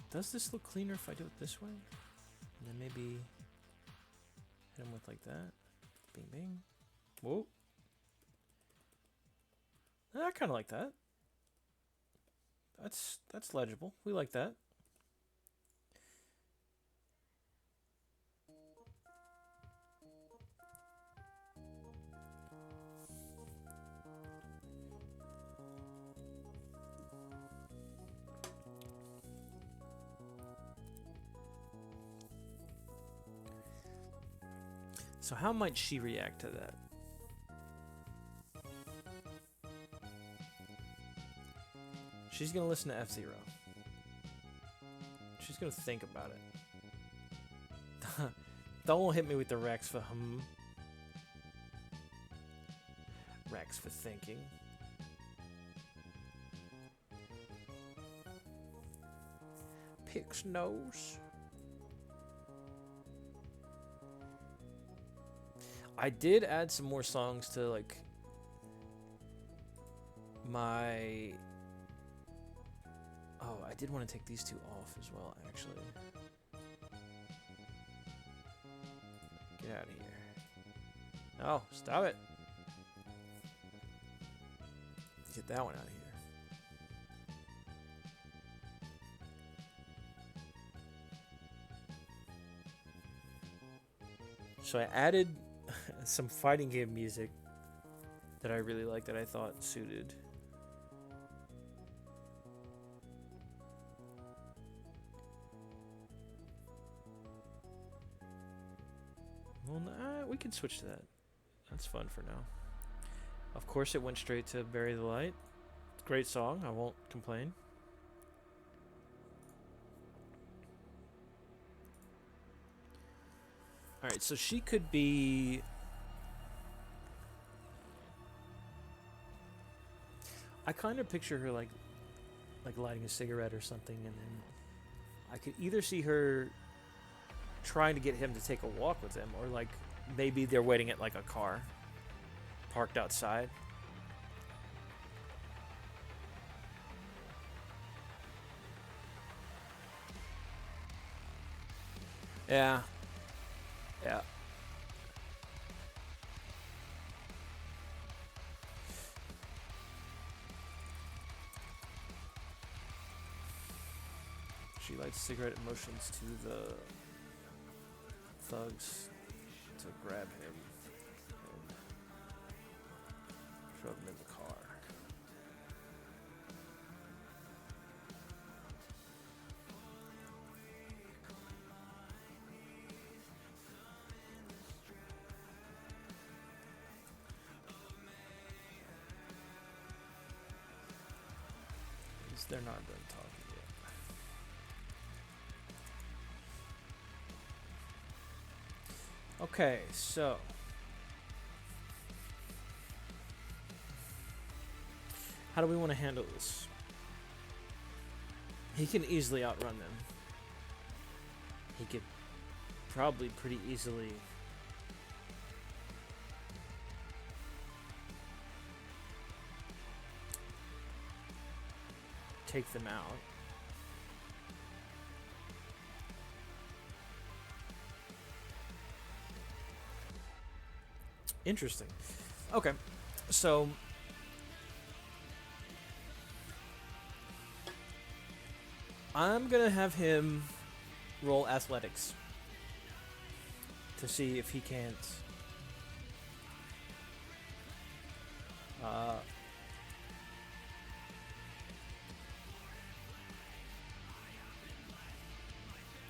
Does this look cleaner if I do it this way? And then maybe hit him with like that. Bing, bing. Whoa. I kind of like that. That's legible. We like that. So how might she react to that? She's gonna listen to F-Zero. She's gonna think about it. Don't hit me with the Rex for Rex for thinking. Pix nose. I did add some more songs to like my... Oh, I did want to take these two off as well, actually. Get out of here. Oh, stop it. Get that one out of here. So I added some fighting game music that I really liked that I thought suited. Well, we can switch to that. That's fun for now. Of course, it went straight to Bury the Light. Great song. I won't complain. Alright, so she could be... I kind of picture her like lighting a cigarette or something, and then I could either see her trying to get him to take a walk with him, or like maybe they're waiting at like a car parked outside. Yeah. Yeah. She lights a cigarette and motions to the thugs to grab him and shove him in the car. They're not done talking yet. Okay, so how do we want to handle this? He can easily outrun them. He could probably pretty easily take them out. Interesting. Okay, so I'm gonna have him roll athletics to see if he can't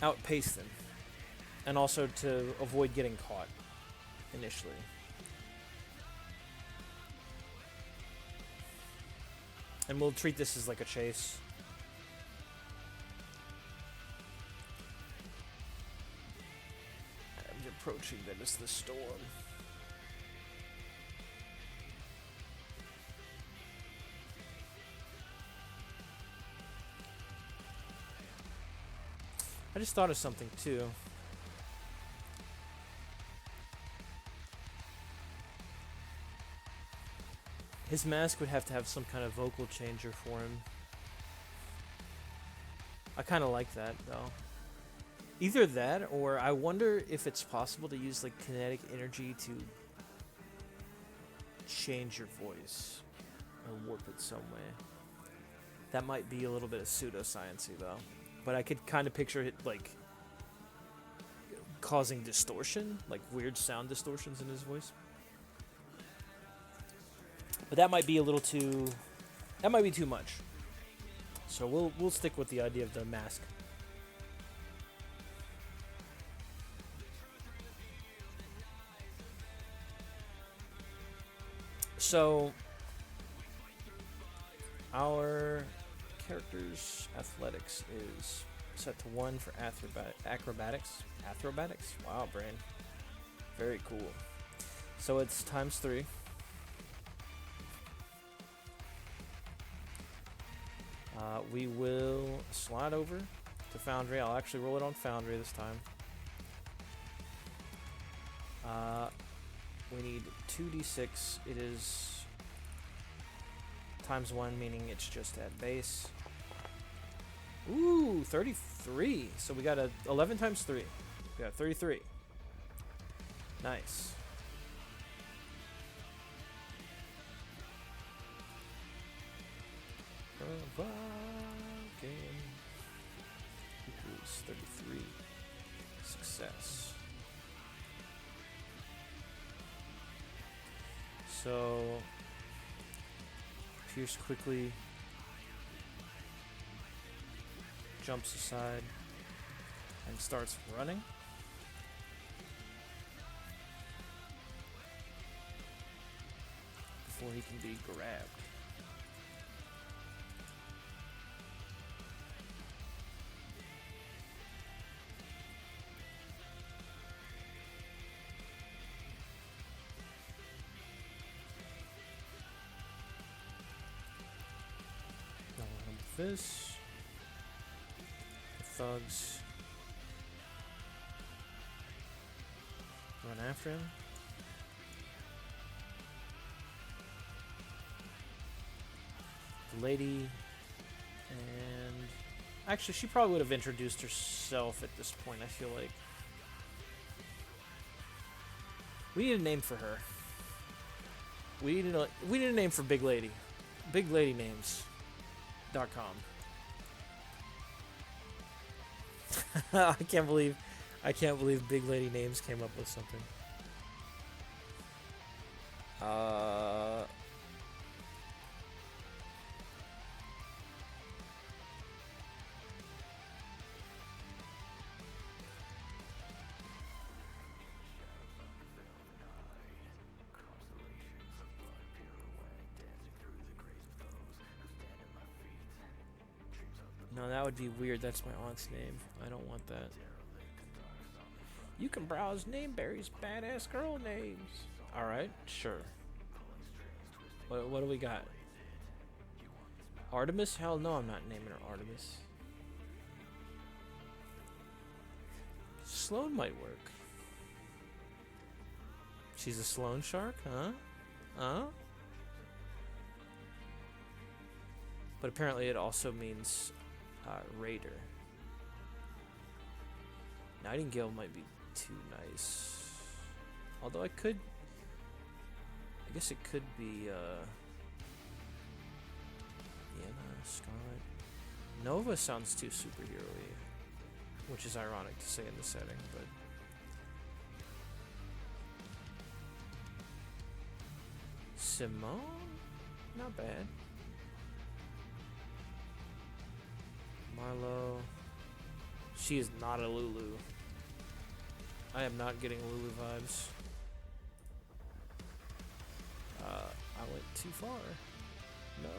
outpace them, and also to avoid getting caught initially. And we'll treat this as like a chase. I'm approaching them as the storm. I just thought of something too. His mask would have to have some kind of vocal changer for him. I kind of like that, though. Either that, or I wonder if it's possible to use, like, kinetic energy to change your voice or warp it some way. That might be a little bit of pseudoscience-y, though. But I could kind of picture it, like, causing distortion, like weird sound distortions in his voice. But that might be a little too... That might be too much. So we'll stick with the idea of the mask. So our character's athletics is set to 1 for acrobatics. Acrobatics? Wow, brain. Very cool. So it's ×3. We will slide over to Foundry. I'll actually roll it on Foundry this time. We need 2d6. It is ×1, meaning it's just at base. Ooh, 33. So we got a 11 × 3. We got 33. Nice. Equals 33. Success. So Pierce quickly jumps aside and starts running. Before he can be grabbed. This. The thugs run after him. The lady, and actually she probably would have introduced herself at this point, I feel like. We need a name for her. We need a name for Big Lady. Big Lady names. .com. I can't believe Big Lady Names came up with something. No, that would be weird. That's my aunt's name. I don't want that. You can browse Nameberry's badass girl names. Alright, sure. What do we got? Artemis? Hell no, I'm not naming her Artemis. Sloan might work. She's a Sloan shark, huh? Huh? But apparently it also means raider. Nightingale might be too nice. Although I guess it could be Vienna, Scarlet. Nova sounds too superhero-y, which is ironic to say in this setting, but Simone? Not bad. Marlo. She is not a Lulu. I am not getting Lulu vibes. I went too far. No.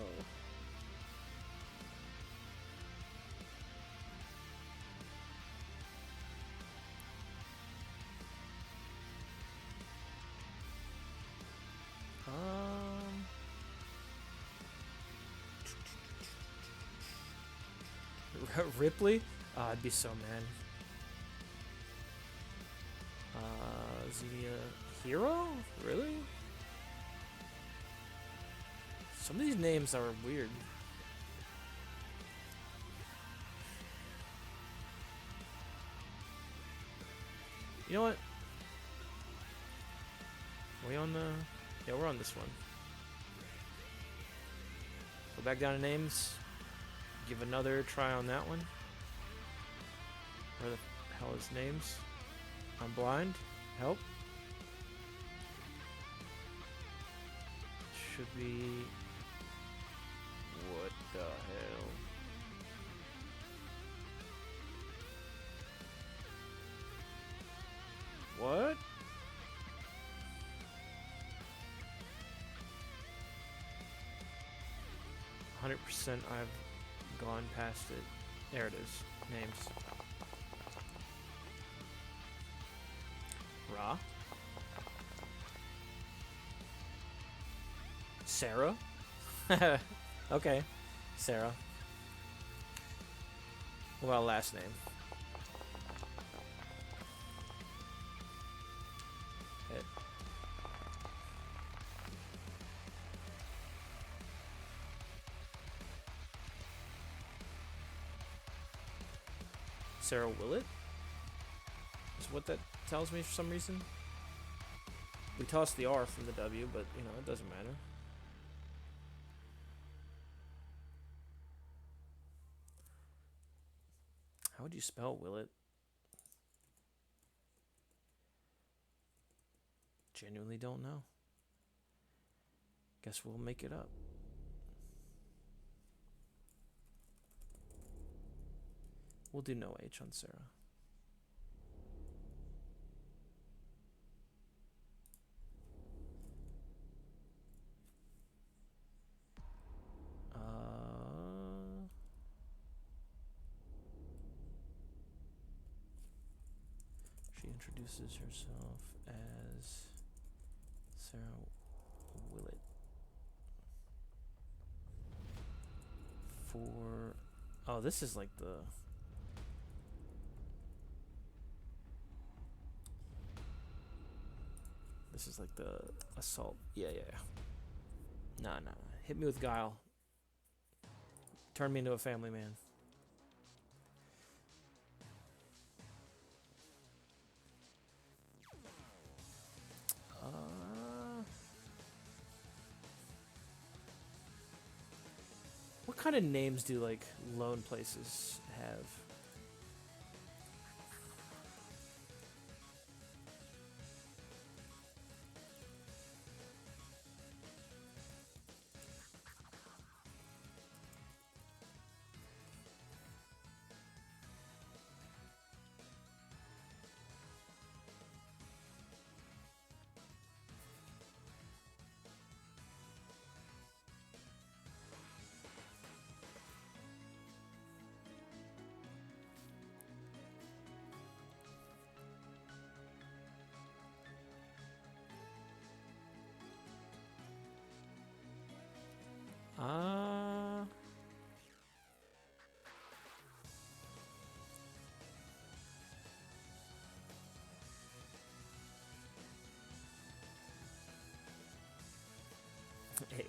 Ripley? I'd be so mad. Xenia Hero? Really? Some of these names are weird. You know what? Are we on the... Yeah, we're on this one. Go back down to names. Give another try on that one. Where the hell is names? I'm blind. Help. Should be... What the hell? What? %. I've gone past it. There it is. Names. Ra. Sarah. Okay. Sarah. What about last name? Hit. Sarah Willett? Is what that tells me for some reason. We tossed the R from the W, but, you know, it doesn't matter. How would you spell Willett? Genuinely don't know. Guess we'll make it up. We'll do no H on Sarah. She introduces herself as Sarah Willett. For... Oh, this is like the... This is like the assault. Yeah. Nah. Hit me with guile. Turn me into a family man. What kind of names do, like, lone places have?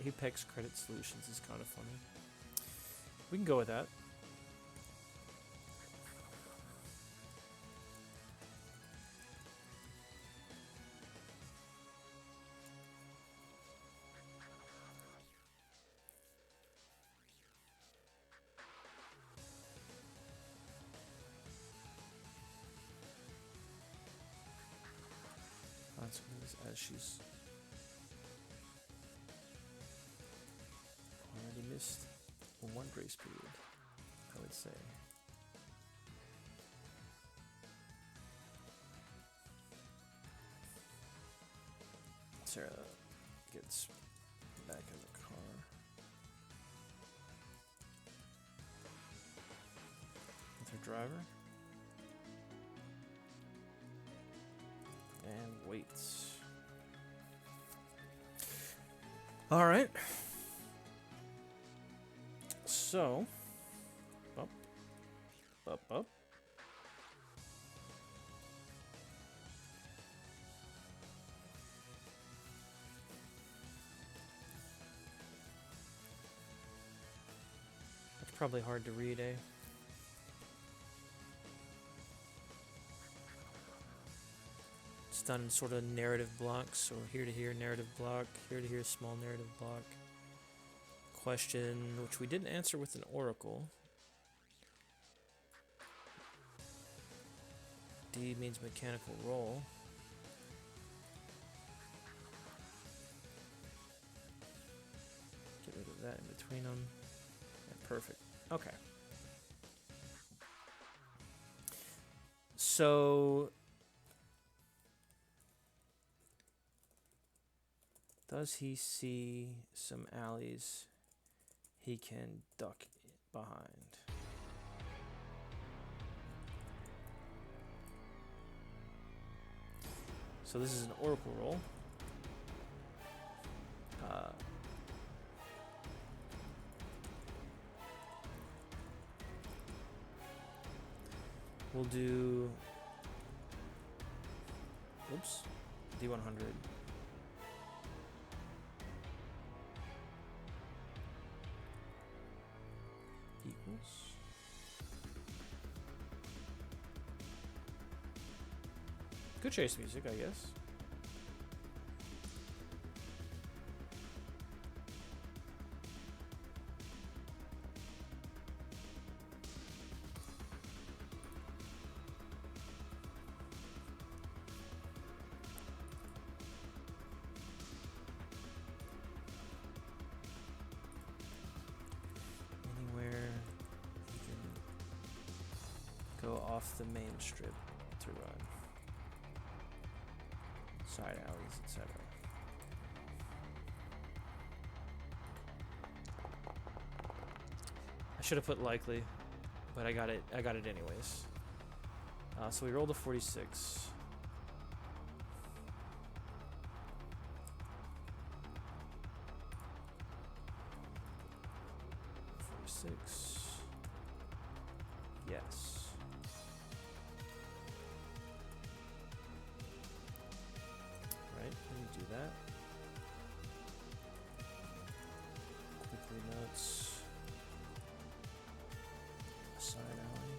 Apex Credit Solutions is kind of funny. We can go with that. As she's already missed one grace period, I would say. Sarah gets back in the car. With her driver. And waits. All right. So, up. That's probably hard to read, eh? It's done in sort of narrative blocks, so here to here narrative block, here to here small narrative block. Question, which we didn't answer with an oracle. D means mechanical roll. Get rid of that in between them. Yeah, perfect. Okay. So, does he see some alleys he can duck behind? So this is an oracle roll. We'll do, oops, D100. Equals. Good chase music, I guess. Off the main strip to run. Side alleys, etc. I should have put likely, but I got it anyways. So we rolled a 46. Yes. Do that. Quickly notes. Side alley.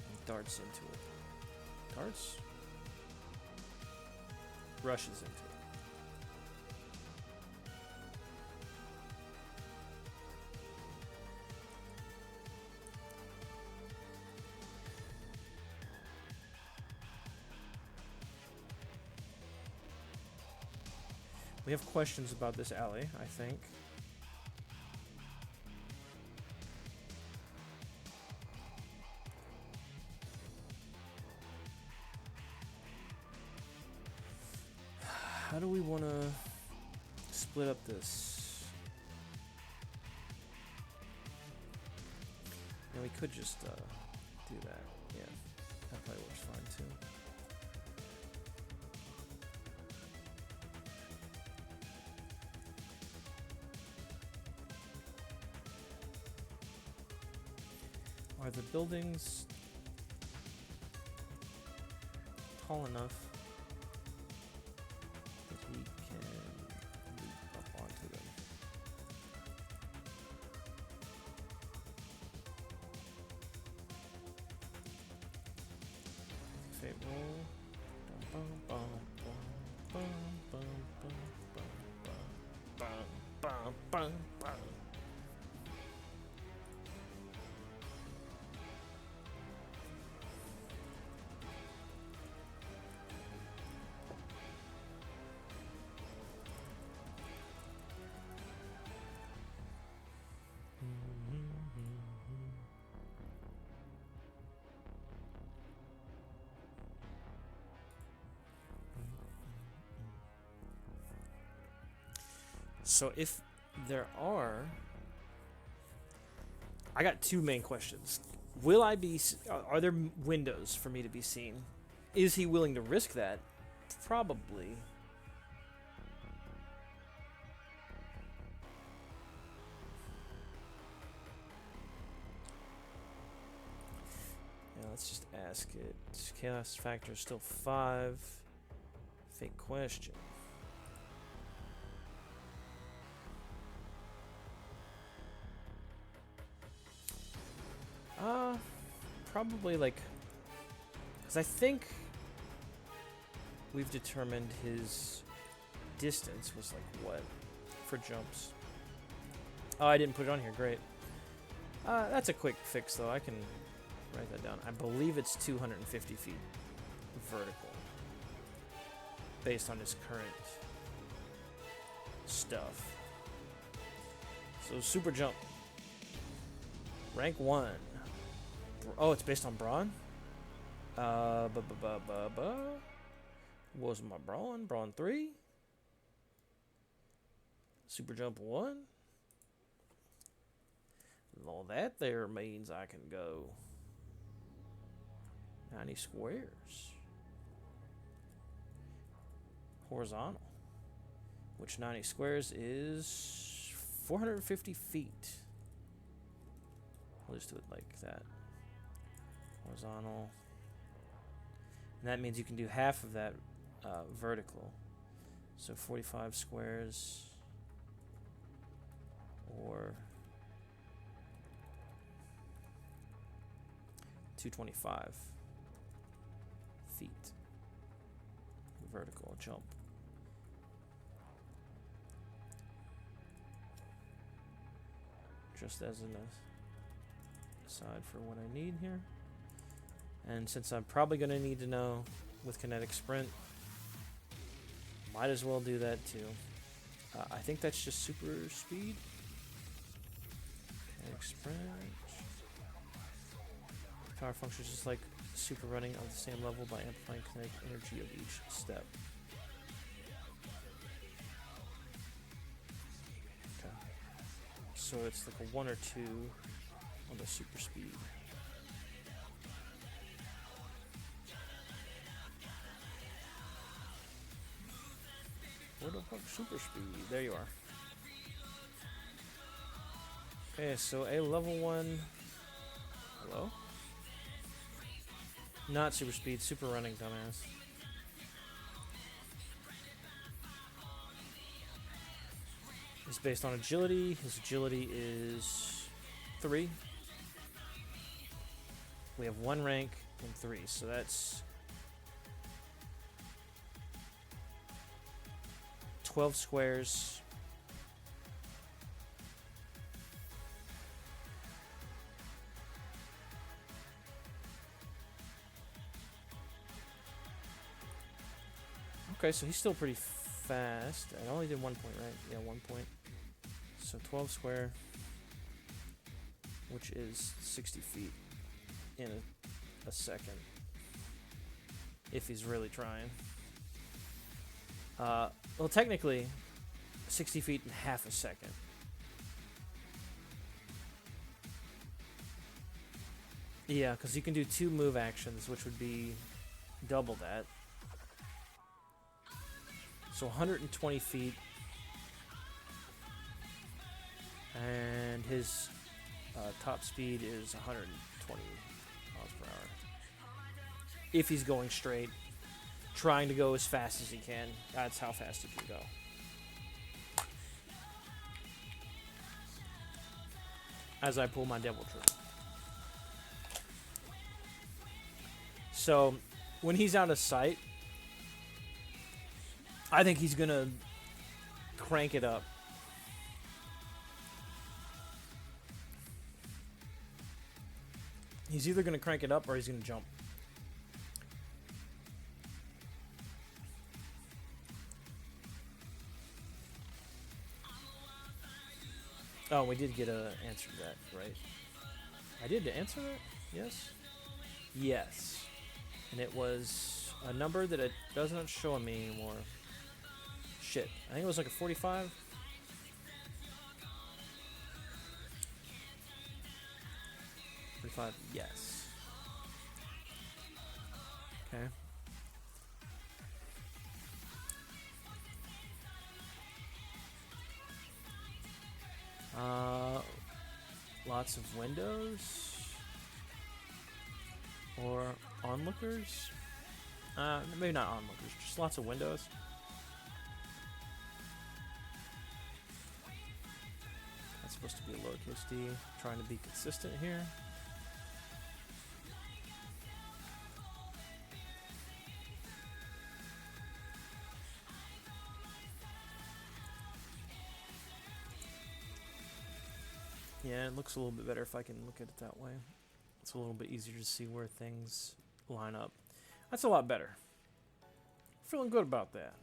And darts into it. Darts? Rushes into it. We have questions about this alley, I think. How do we want to split up this? Yeah, we could just do that. Yeah, that probably works fine too. Are the buildings tall enough that we can leap up onto them? Fate roll. Bum, bum, bum, bum, bum, bum, bum, bum, bum, bum. So if there are, I got two main questions. Will I be? Are there windows for me to be seen? Is he willing to risk that? Probably. Yeah, let's just ask it. Chaos factor is still 5. Fake question. Probably like, because I think we've determined his distance was like what for jumps. Oh, I didn't put it on here. Great. That's a quick fix though. I can write that down. I believe it's 250 feet vertical based on his current stuff. So super jump. Rank 1. Oh, it's based on brawn? Was my brawn? Brawn 3? Super jump 1? Well, that there means I can go 90 squares. Horizontal. Which 90 squares is 450 feet. I'll just do it like that. Horizontal. And that means you can do half of that vertical. So 45 squares or 225 feet vertical jump. Just as an aside for what I need here. And since I'm probably going to need to know with kinetic sprint, might as well do that too. I think that's just super speed. Kinetic sprint. Power function is just like super running on the same level by amplifying kinetic energy of each step. Okay. So it's like a 1 or 2 on the super speed. Where the fuck super speed? There you are. Okay, so a level 1. Hello? Not super speed, super running, dumbass. It's based on agility. His agility is 3. We have 1 rank and 3, so that's 12 squares. Okay, so he's still pretty fast. I only did 1 point, right? Yeah, 1 point. So 12 square, which is 60 feet in a second. If he's really trying. Well, technically, 60 feet in half a second. Yeah, because you can do 2 move actions, which would be double that. So 120 feet. And his top speed is 120 miles per hour. If he's going straight. Trying to go as fast as he can. That's how fast he can go. As I pull my devil trigger. So, when he's out of sight, I think he's gonna crank it up. He's either gonna crank it up or he's gonna jump. Oh, we did get a answer to that, right? I did answer that? Yes? Yes. And it was a number that it doesn't show me anymore. Shit. I think it was like a 45. 45, yes. Okay. Lots of windows or onlookers. Maybe not onlookers, just lots of windows. That's supposed to be a lowercase d. Trying to be consistent here. Yeah, it looks a little bit better if I can look at it that way. It's a little bit easier to see where things line up. That's a lot better. Feeling good about that.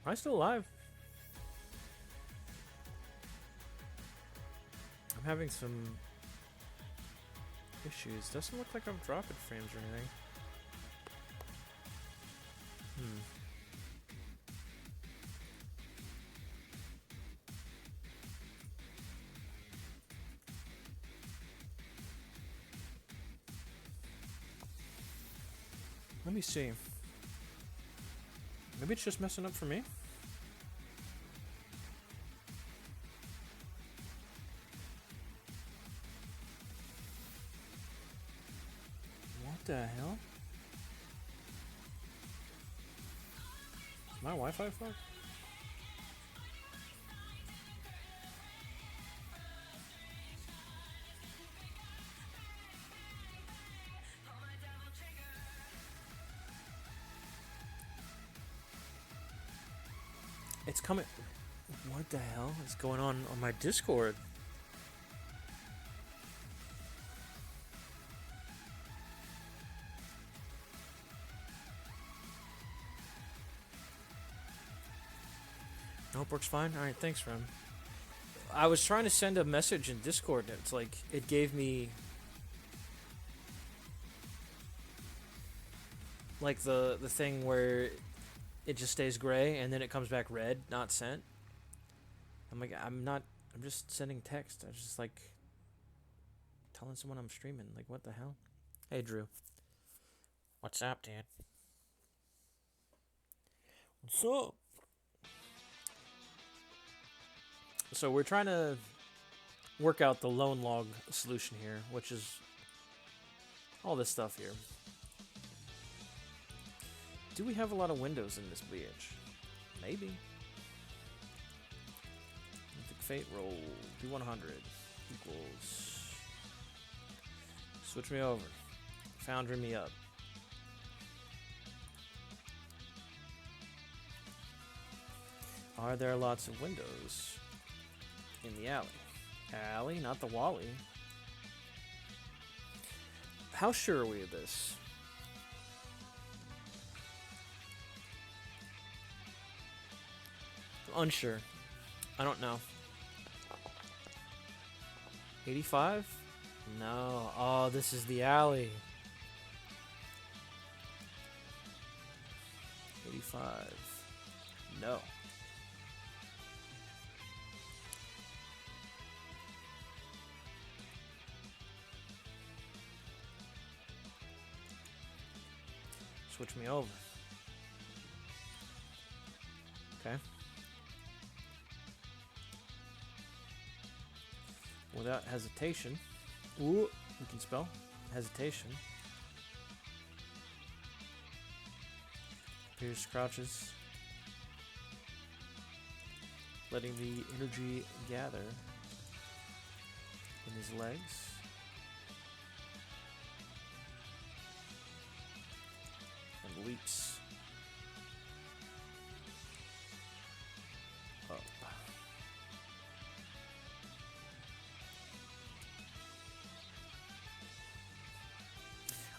Am I still alive? I'm having some issues. Doesn't look like I'm dropping frames or anything. Let me see. Maybe it's just messing up for me. What the hell? Is my Wi-Fi fucked? It's coming. What the hell is going on my Discord? Nope, works fine. Alright, thanks, friend. I was trying to send a message in Discord and it's like, it gave me like the thing where it just stays gray and then it comes back red, not sent. I'm like, I'm just sending text. I was just like telling someone I'm streaming. Like, what the hell? Hey, Drew. What's up, dude? What's up? So we're trying to work out the lone log solution here, which is all this stuff here. Do we have a lot of windows in this bitch? Maybe. Mythic Fate roll. D100 equals. Switch me over. Foundry me up. Are there lots of windows in the alley? Alley, not the Wally. How sure are we of this? Unsure. I don't know. 85? No. Oh, this is the alley. 85. No. Switch me over. Okay. without hesitation. Ooh, we can spell hesitation. Pierce crouches, letting the energy gather in his legs. And leaps up.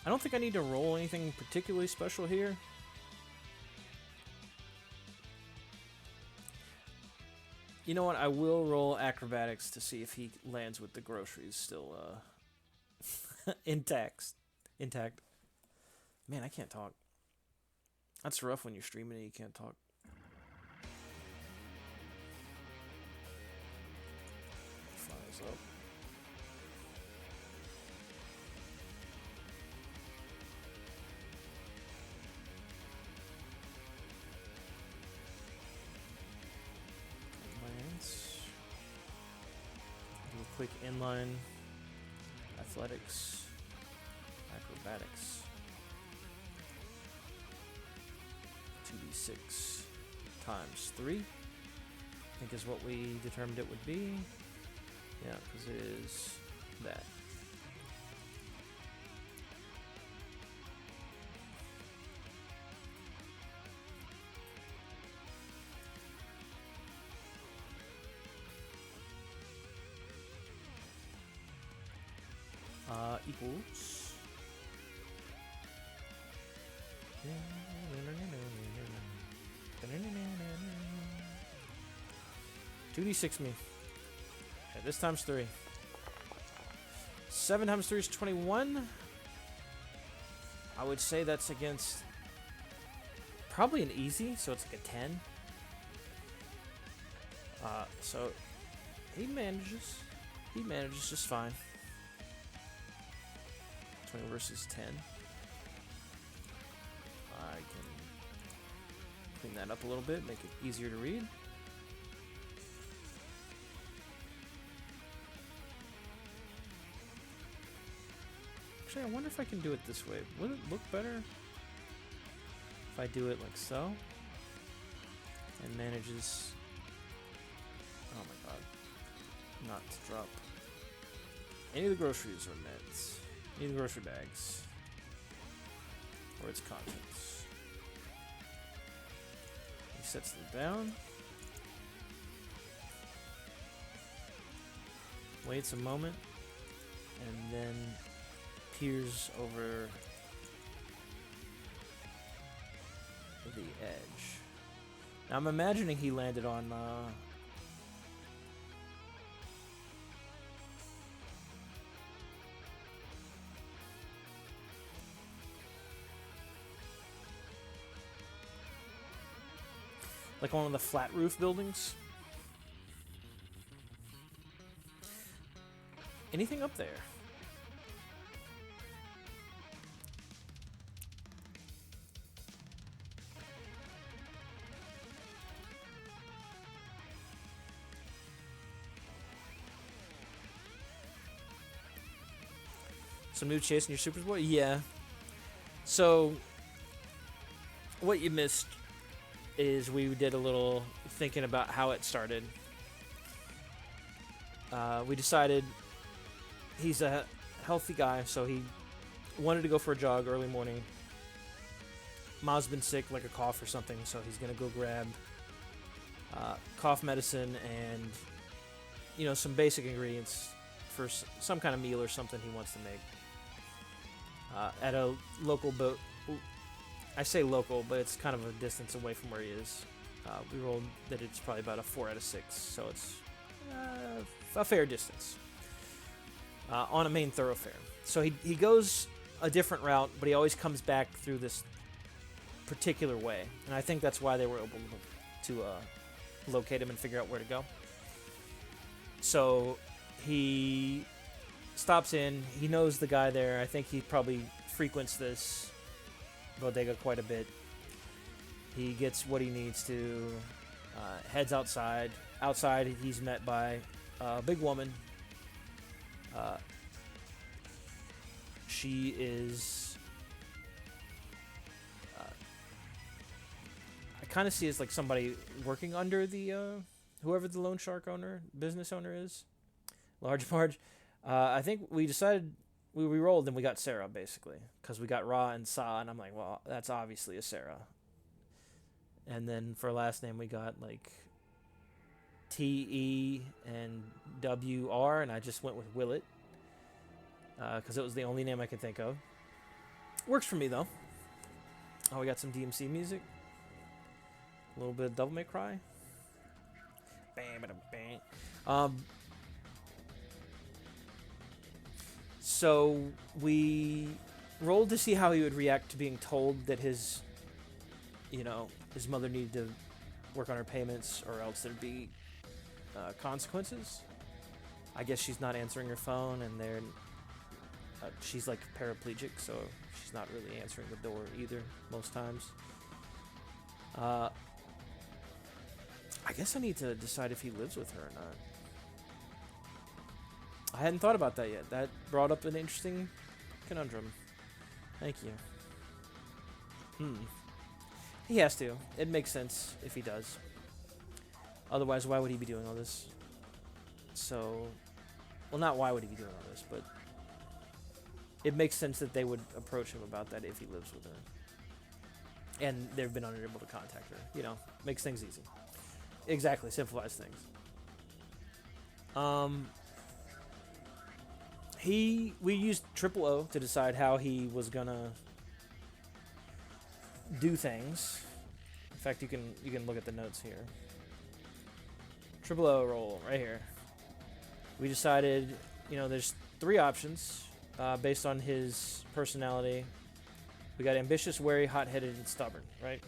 I don't think I need to roll anything particularly special here. You know what? I will roll acrobatics to see if he lands with the groceries still intact. Man, I can't talk. That's rough when you're streaming and you can't talk. Flies up. Do a quick inline athletics, acrobatics. 2d6 times 3, I think is what we determined it would be. Yeah, because it is that. Equals 2d6 me. Okay, this time's 3. 7 times 3 is 21. I would say that's against probably an easy, so it's like a 10. So he manages. He manages just fine. 20 versus 10. I can clean that up a little bit, make it easier to read. Actually, I wonder if I can do it this way. Would it look better if I do it like so? And manages... Oh my god. Not to drop any of the groceries or meds. Any of the grocery bags. Or its contents. He sets them down. Waits a moment. And then peers over the edge. Now I'm imagining he landed on like one of the flat roof buildings. Anything up there? Some new chasing your Super Boy? Yeah. So, what you missed is we did a little thinking about how it started. We decided he's a healthy guy, so he wanted to go for a jog early morning. Ma's been sick, like a cough or something, so he's going to go grab cough medicine and, you know, some basic ingredients for some kind of meal or something he wants to make. At a local boat. I say local, but it's kind of a distance away from where he is. We rolled that it's probably about a 4 out of 6, so it's a fair distance on a main thoroughfare. So he goes a different route, but he always comes back through this particular way, and I think that's why they were able to locate him and figure out where to go. So he stops in. He knows the guy there. I think he probably frequents this bodega quite a bit. He gets what he needs to, heads outside. Outside, he's met by a big woman Uh, she is. I kind of see as like somebody working under the whoever the loan shark owner, business owner is, Large Marge. I think we decided we rolled and we got Sarah basically because we got Ra and Sa, and I'm like, well, that's obviously a Sarah. And then for last name we got like T-E and W-R, and I just went with Willet because it was the only name I could think of. Works for me though. Oh, we got some DMC music. A little bit of Devil May Cry. Bam, bam, bam. So we rolled to see how he would react to being told that his mother needed to work on her payments or else there'd be consequences. I guess she's not answering her phone, and she's like paraplegic, so she's not really answering the door either most times. I guess I need to decide if he lives with her or not. I hadn't thought about that yet. That brought up an interesting conundrum. Thank you. He has to. It makes sense if he does. Otherwise, why would he be doing all this? So, well, not why would he be doing all this, but it makes sense that they would approach him about that if he lives with her. And they've been unable to contact her. You know, makes things easy. Exactly, simplifies things. We used Triple O to decide how he was gonna do things. In fact, you can look at the notes here. Triple O roll right here. We decided, there's 3 options based on his personality. We got ambitious, wary, hot-headed, and stubborn, right?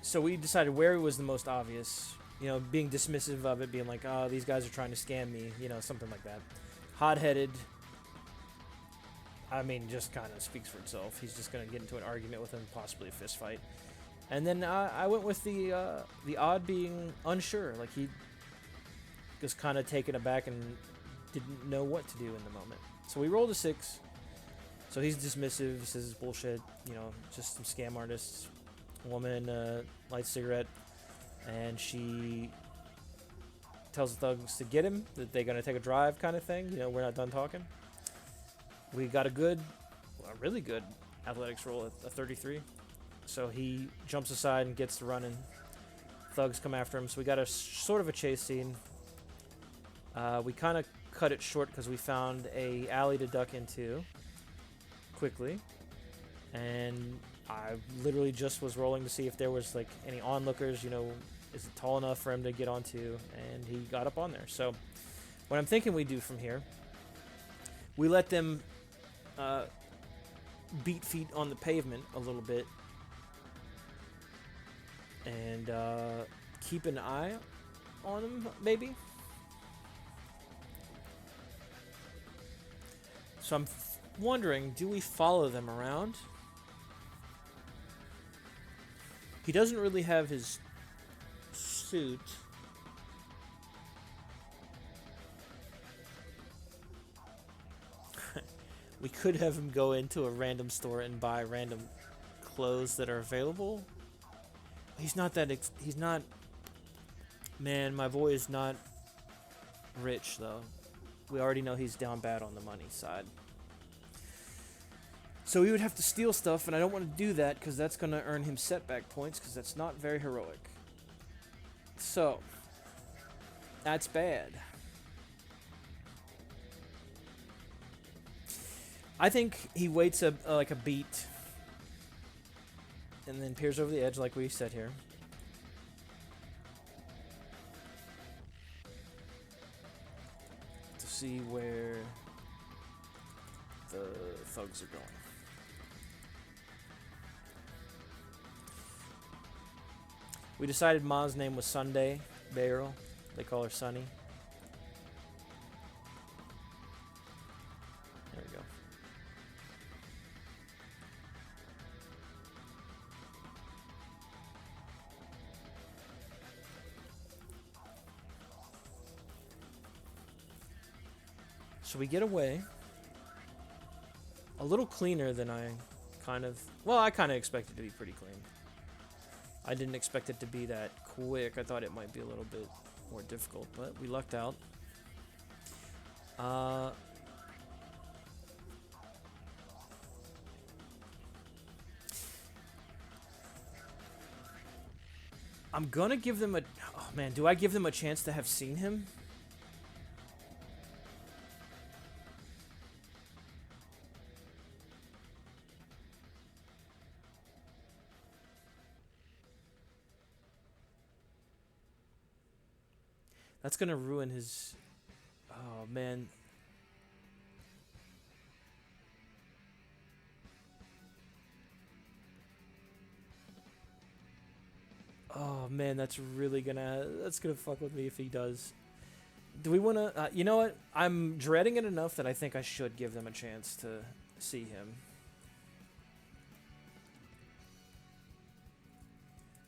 So we decided wary was the most obvious. Being dismissive of it, being like, oh, these guys are trying to scam me, something like that. Hot-headed, I mean, just kind of speaks for itself. He's just going to get into an argument with him, possibly a fist fight. And then I went with the odd being unsure. Like, he was kind of taken aback and didn't know what to do in the moment. So we rolled a 6. So he's dismissive, says it's bullshit, just some scam artists. Woman lights a cigarette, and she tells the thugs to get him, that they're going to take a drive kind of thing. We're not done talking. We got a really good athletics roll at a 33. So he jumps aside and gets to running. Thugs come after him. So we got a sort of a chase scene. We kind of cut it short because we found a alley to duck into quickly. And I literally just was rolling to see if there was like any onlookers, is it tall enough for him to get onto, and he got up on there. So what I'm thinking we do from here, we let them beat feet on the pavement a little bit and keep an eye on them, maybe. So I'm wondering, do we follow them around? He doesn't really have his suit. We could have him go into a random store and buy random clothes that are available. He's not that. He's not. Man, my boy is not rich though. We already know he's down bad on the money side. So he would have to steal stuff, and I don't want to do that because that's going to earn him setback points because that's not very heroic. So, that's bad. I think he waits like a beat and then peers over the edge like we said here. To see where the thugs are going. We decided Ma's name was Sunday Barrel. They call her Sunny. There we go. So we get away. A little cleaner than I kind of... Well, I kind of expected it to be pretty clean. I didn't expect it to be that quick. I thought it might be a little bit more difficult, but we lucked out. I'm gonna give them a... Oh, man, do I give them a chance to have seen him? That's gonna ruin his... Oh, man. Oh, man, that's really gonna... That's gonna fuck with me if he does. Do we wanna... you know what? I'm dreading it enough that I think I should give them a chance to see him.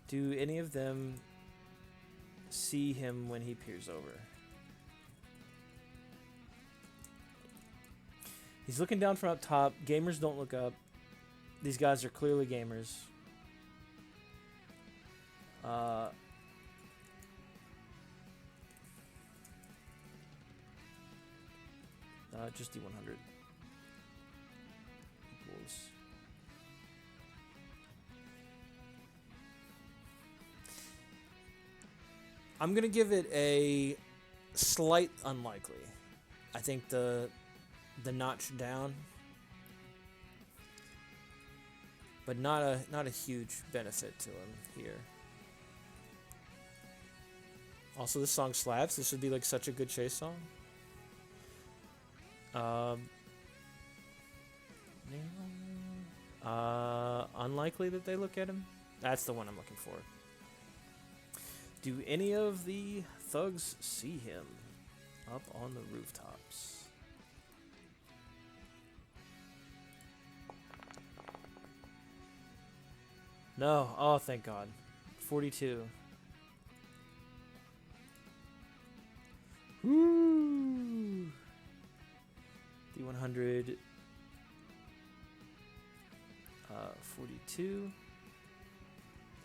Do any of them see him when he peers over? He's looking down from up top. Gamers don't look up. These guys are clearly gamers. Just D100 equals. I'm gonna give it a slight unlikely. I think the notch down, but not a huge benefit to him here. Also, this song slaps. This would be like such a good chase song. Unlikely that they look at him. That's the one I'm looking for. Do any of the thugs see him up on the rooftops? No. Oh, thank God. 42. Woo! D100. 42. Did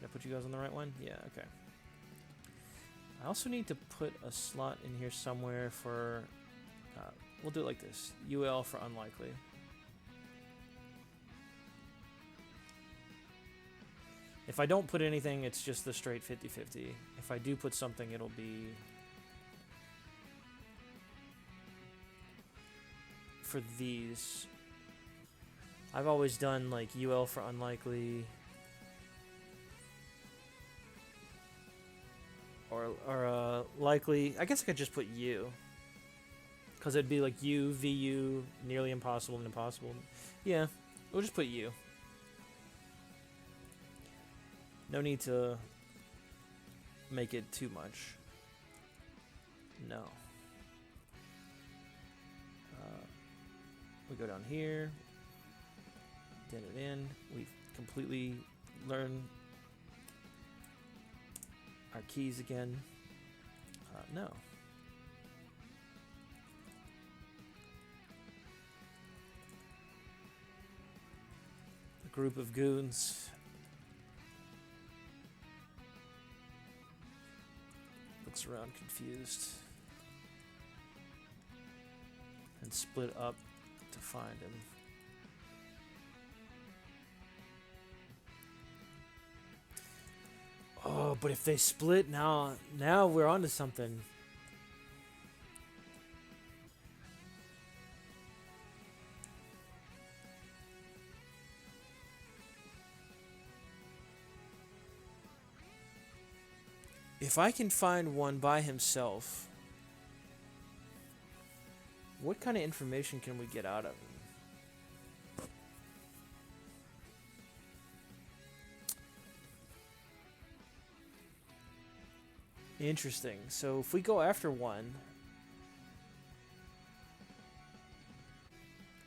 I put you guys on the right one? Yeah, okay. I also need to put a slot in here somewhere for... we'll do it like this. UL for unlikely. If I don't put anything, it's just the straight 50-50. If I do put something, it'll be... for these. I've always done like UL for unlikely. Or likely. I guess I could just put U. Because it'd be like U, VU, nearly impossible, and impossible. Yeah, we'll just put U. No need to make it too much. No. We go down here. Dent it in. We've completely learned our keys again. No. A group of goons. Looks around confused. And split up to find him. Oh, but if they split now we're onto something. If I can find one by himself, what kind of information can we get out of him? Interesting. So if we go after one,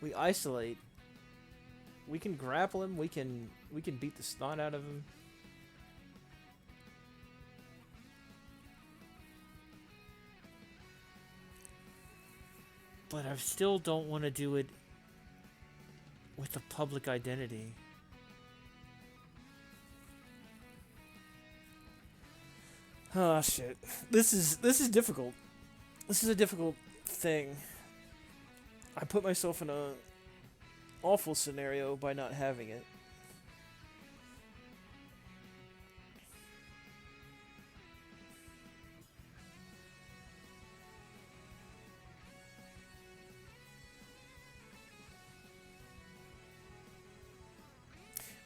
we isolate. We can grapple him. We can beat the snot out of him. But I still don't want to do it with a public identity. Oh shit. This is difficult. This is a difficult thing. I put myself in a awful scenario by not having it.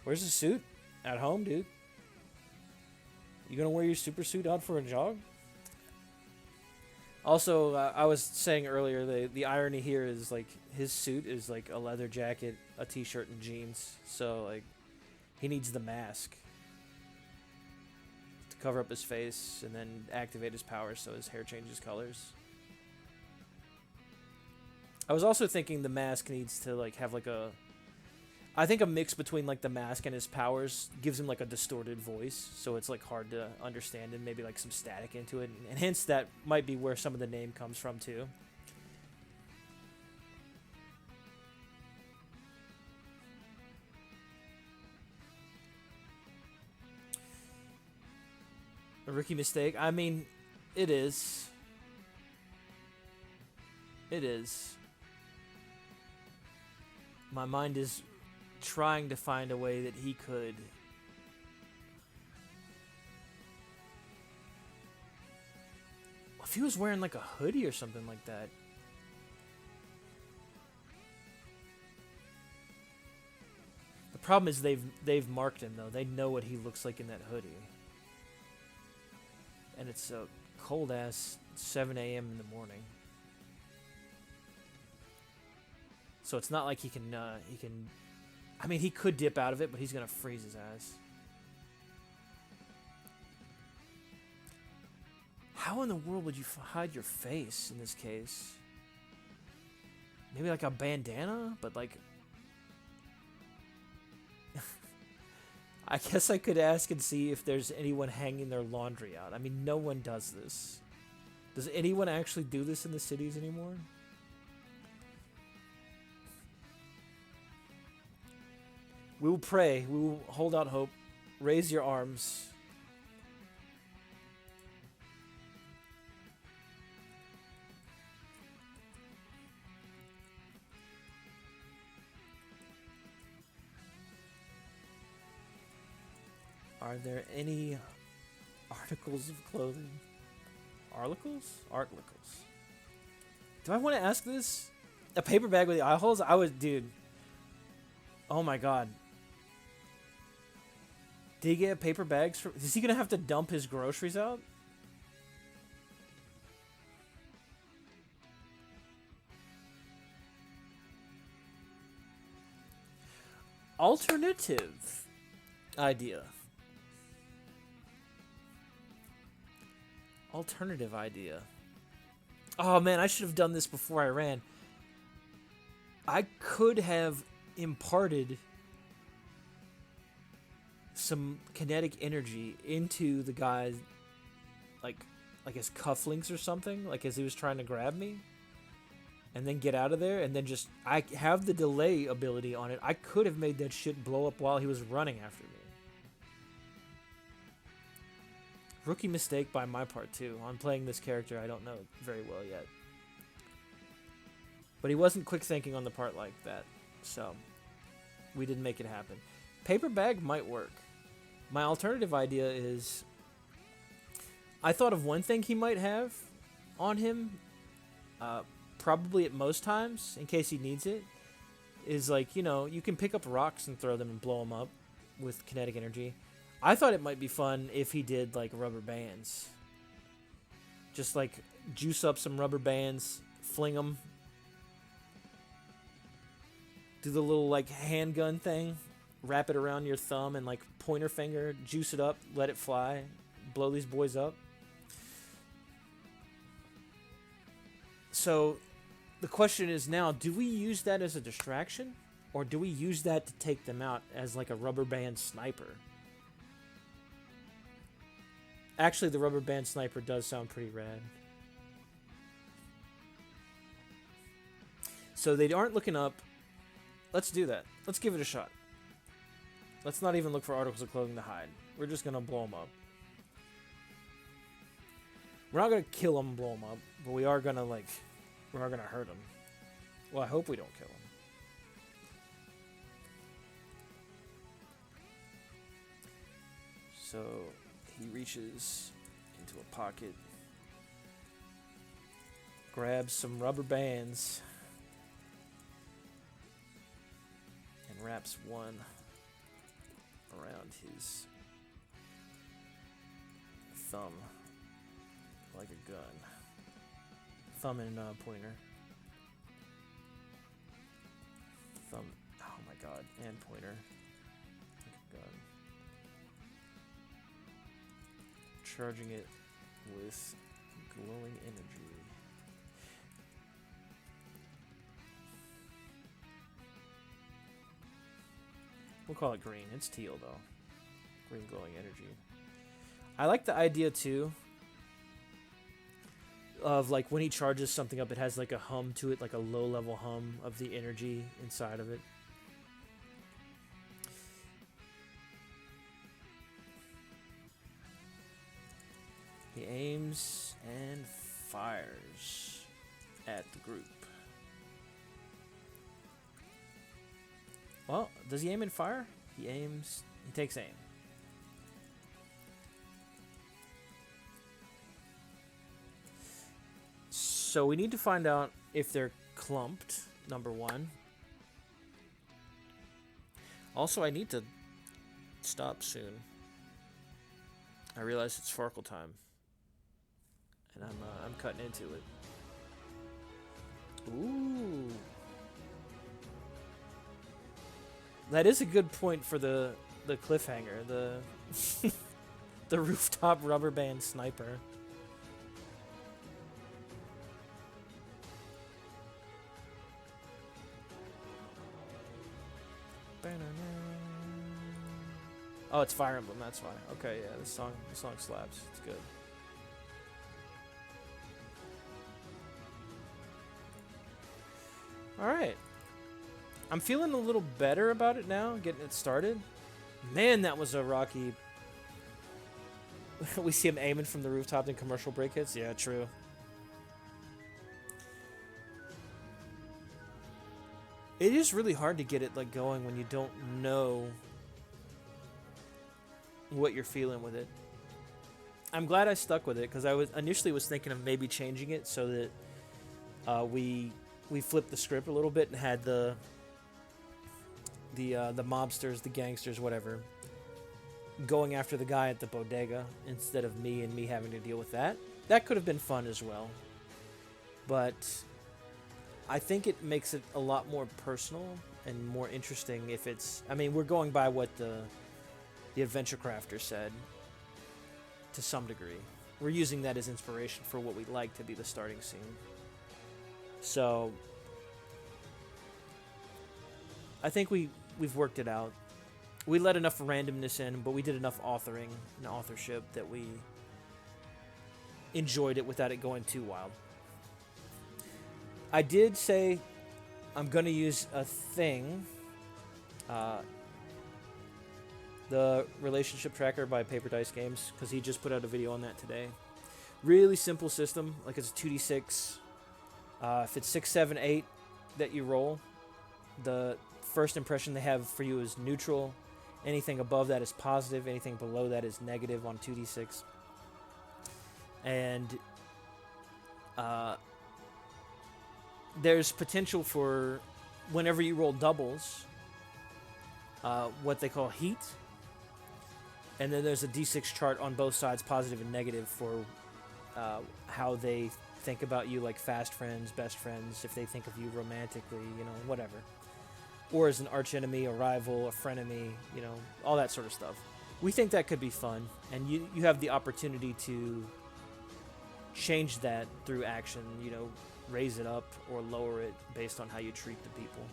Where's the suit? At home, dude. You gonna wear your super suit out for a jog? Also, I was saying earlier, the irony here is like his suit is like a leather jacket, a t-shirt, and jeans. So like, he needs the mask to cover up his face and then activate his powers so his hair changes colors. I was also thinking the mask needs to like have like I think a mix between like the mask and his powers gives him like a distorted voice, so it's like hard to understand and maybe like some static into it, and hence that might be where some of the name comes from too. A rookie mistake? I mean, it is. It is. My mind is trying to find a way that he could if he was wearing like a hoodie or something like that. The problem is they've marked him though. They know what he looks like in that hoodie. And it's a cold ass 7 a.m. in the morning. So it's not like he can I mean, he could dip out of it, but he's going to freeze his ass. How in the world would you hide your face in this case? Maybe like a bandana, but like... I guess I could ask and see if there's anyone hanging their laundry out. I mean, no one does this. Does anyone actually do this in the cities anymore? We will pray. We will hold out hope. Raise your arms. Are there any articles of clothing? Articles? Articles. Do I want to ask this? A paper bag with the eye holes? I would, dude. Oh my god. Did he get paper bags from... Is he going to have to dump his groceries out? Alternative idea. Alternative idea. Oh man, I should have done this before I ran. I could have imparted some kinetic energy into the guy's like his cufflinks or something, like as he was trying to grab me, and then get out of there, and then just I have the delay ability on it. I could have made that shit blow up while he was running after me. Rookie mistake by my part too. On playing this character I don't know very well yet. But he wasn't quick thinking on the part like that, so we didn't make it happen. Paper bag might work. My alternative idea is, I thought of one thing he might have on him, probably at most times, in case he needs it, is like, you know, you can pick up rocks and throw them and blow them up with kinetic energy. I thought it might be fun if he did, like, rubber bands. Just, like, juice up some rubber bands, fling them, do the little, like, handgun thing, wrap it around your thumb and like pointer finger, juice it up, let it fly, blow these boys up. So the question is now, do we use that as a distraction, or do we use that to take them out as like a rubber band sniper? Actually, the rubber band sniper does sound pretty rad. So they aren't looking up. Let's do that. Let's give it a shot. Let's not even look for articles of clothing to hide. We're just gonna blow them up. We're not gonna kill them and blow them up, but we are gonna, like, we are gonna hurt them. Well, I hope we don't kill them. So he reaches into a pocket, grabs some rubber bands, and wraps one around his thumb like a gun. Thumb and pointer. Thumb, oh my god, and pointer. Like a gun. Charging it with glowing energy. We'll call it green. It's teal, though. Green glowing energy. I like the idea, too, of, like, when he charges something up, it has, like, a hum to it, like a low-level hum of the energy inside of it. He aims and fires at the group. Well, does he aim and fire? He aims, he takes aim. So we need to find out if they're clumped, number one. Also, I need to stop soon. I realize it's Farkle time. And I'm cutting into it. Ooh. That is a good point for the cliffhanger, the the rooftop rubber band sniper. Oh, it's Fire Emblem, that's why. Okay, yeah, this song slaps. It's good. Alright. I'm feeling a little better about it now, getting it started. Man, that was a rocky... We see him aiming from the rooftop in commercial break hits? Yeah, true. It is really hard to get it like going when you don't know what you're feeling with it. I'm glad I stuck with it, because I was initially thinking of maybe changing it so that we flipped the script a little bit and had the mobsters, the gangsters, whatever, going after the guy at the bodega instead of me and me having to deal with that. That could have been fun as well. But I think it makes it a lot more personal and more interesting if it's... I mean, we're going by what the Adventure Crafter said to some degree. We're using that as inspiration for what we'd like to be the starting scene. So I think we've worked it out. We let enough randomness in, but we did enough authoring and authorship that we enjoyed it without it going too wild. I did say I'm going to use a thing, the relationship tracker by Paper Dice Games, because he just put out a video on that today. Really simple system, like it's a 2d6. If it's 6, 7, 8 that you roll, the first impression they have for you is neutral. Anything above that is positive. Anything below that is negative on 2d6. And there's potential for, whenever you roll doubles, what they call heat. And then there's a d6 chart on both sides, positive and negative, for how they think about you, like fast friends, best friends, if they think of you romantically, you know, whatever. Or as an archenemy, a rival, a frenemy, you know, all that sort of stuff. We think that could be fun, and you have the opportunity to change that through action, you know, raise it up or lower it based on how you treat the people.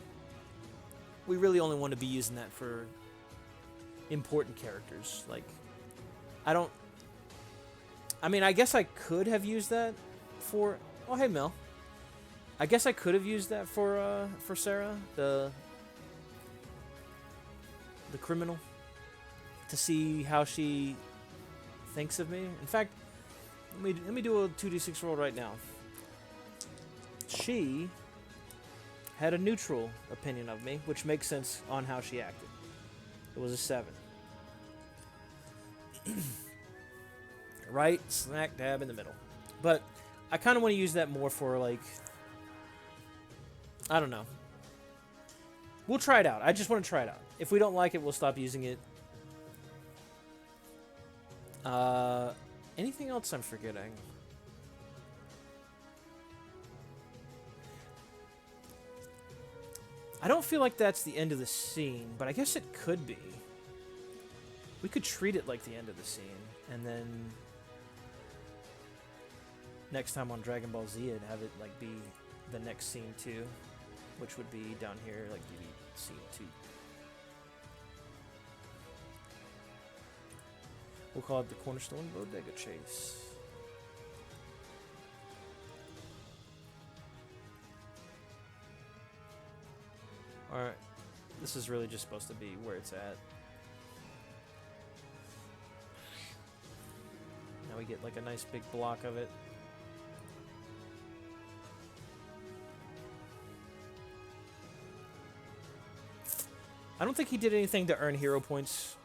We really only want to be using that for important characters. Like, I mean, I guess I could have used that for... Oh, hey, Mel. I guess I could have used that for Sarah, the criminal, to see how she thinks of me. In fact, let me do a 2d6 roll right now. She had a neutral opinion of me, which makes sense on how she acted. It was a 7. Right smack dab in the middle. But I kind of want to use that more for, like, I don't know. We'll try it out. I just want to try it out. If we don't like it, we'll stop using it. Anything else I'm forgetting? I don't feel like that's the end of the scene, but I guess it could be. We could treat it like the end of the scene, and then next time on Dragon Ball Z, I'd have it like be the next scene too, which would be down here, like be scene 2. We'll call it the Cornerstone Bodega Chase. Alright, this is really just supposed to be where it's at. Now we get like a nice big block of it. I don't think he did anything to earn hero points,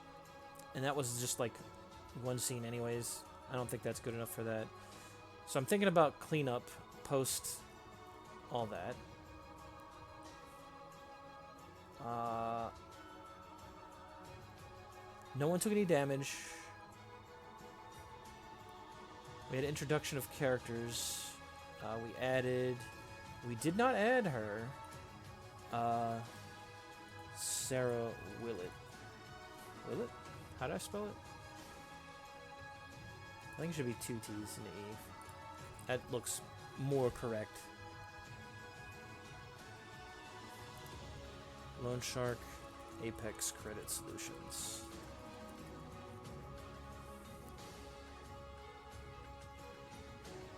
and that was just like one scene anyways. I don't think that's good enough for that. So I'm thinking about cleanup post all that. No one took any damage. We had introduction of characters. We did not add her. Sarah Willett. Willett? How do I spell it? I think it should be 2 T's and an E. That looks more correct. Loan Shark, Apex Credit Solutions.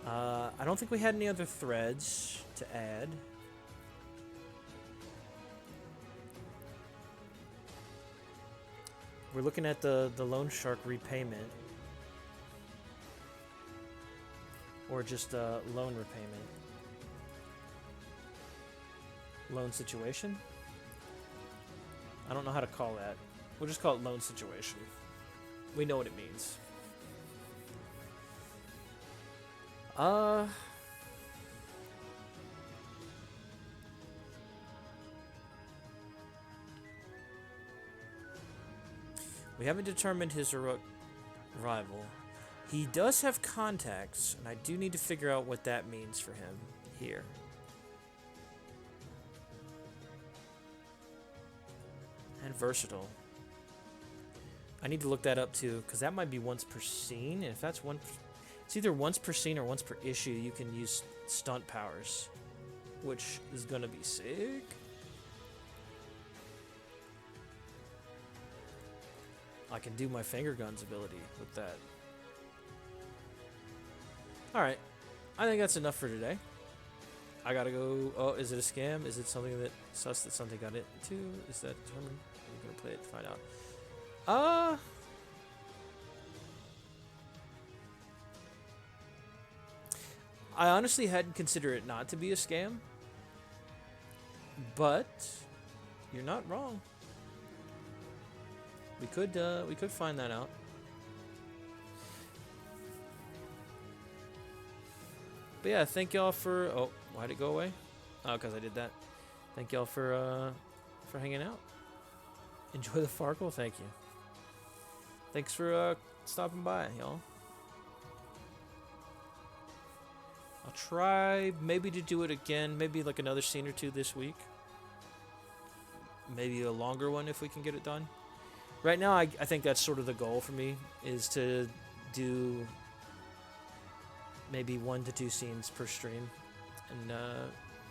I don't think we had any other threads to add. We're looking at the Loan Shark repayment. Or just loan repayment. Loan situation? I don't know how to call that. We'll just call it loan situation. We know what it means. We haven't determined his rival. He does have contacts, and I do need to figure out what that means for him here. And versatile. I need to look that up too, because that might be once per scene. And if that's it's either once per scene or once per issue, you can use stunt powers, which is gonna be sick. I can do my finger guns ability with that. Alright, I think that's enough for today. I gotta go. Oh, is it a scam? Is it something that sus that something got into? Is that determined? I'm gonna play it to find out. I honestly hadn't considered it not to be a scam, but you're not wrong. We could find that out. But yeah, thank y'all for. Oh, why'd it go away? Oh, because I did that. Thank y'all for hanging out. Enjoy the Farkle. Thank you. Thanks for stopping by, y'all. I'll try maybe to do it again. Maybe like another scene or two this week. Maybe a longer one if we can get it done. Right now, I think that's sort of the goal for me, is to do maybe 1 to 2 scenes per stream and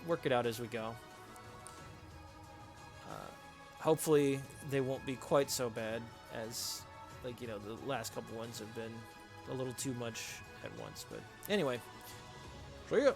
work it out as we go. Hopefully they won't be quite so bad as, like, you know, the last couple ones have been a little too much at once. But anyway, see ya.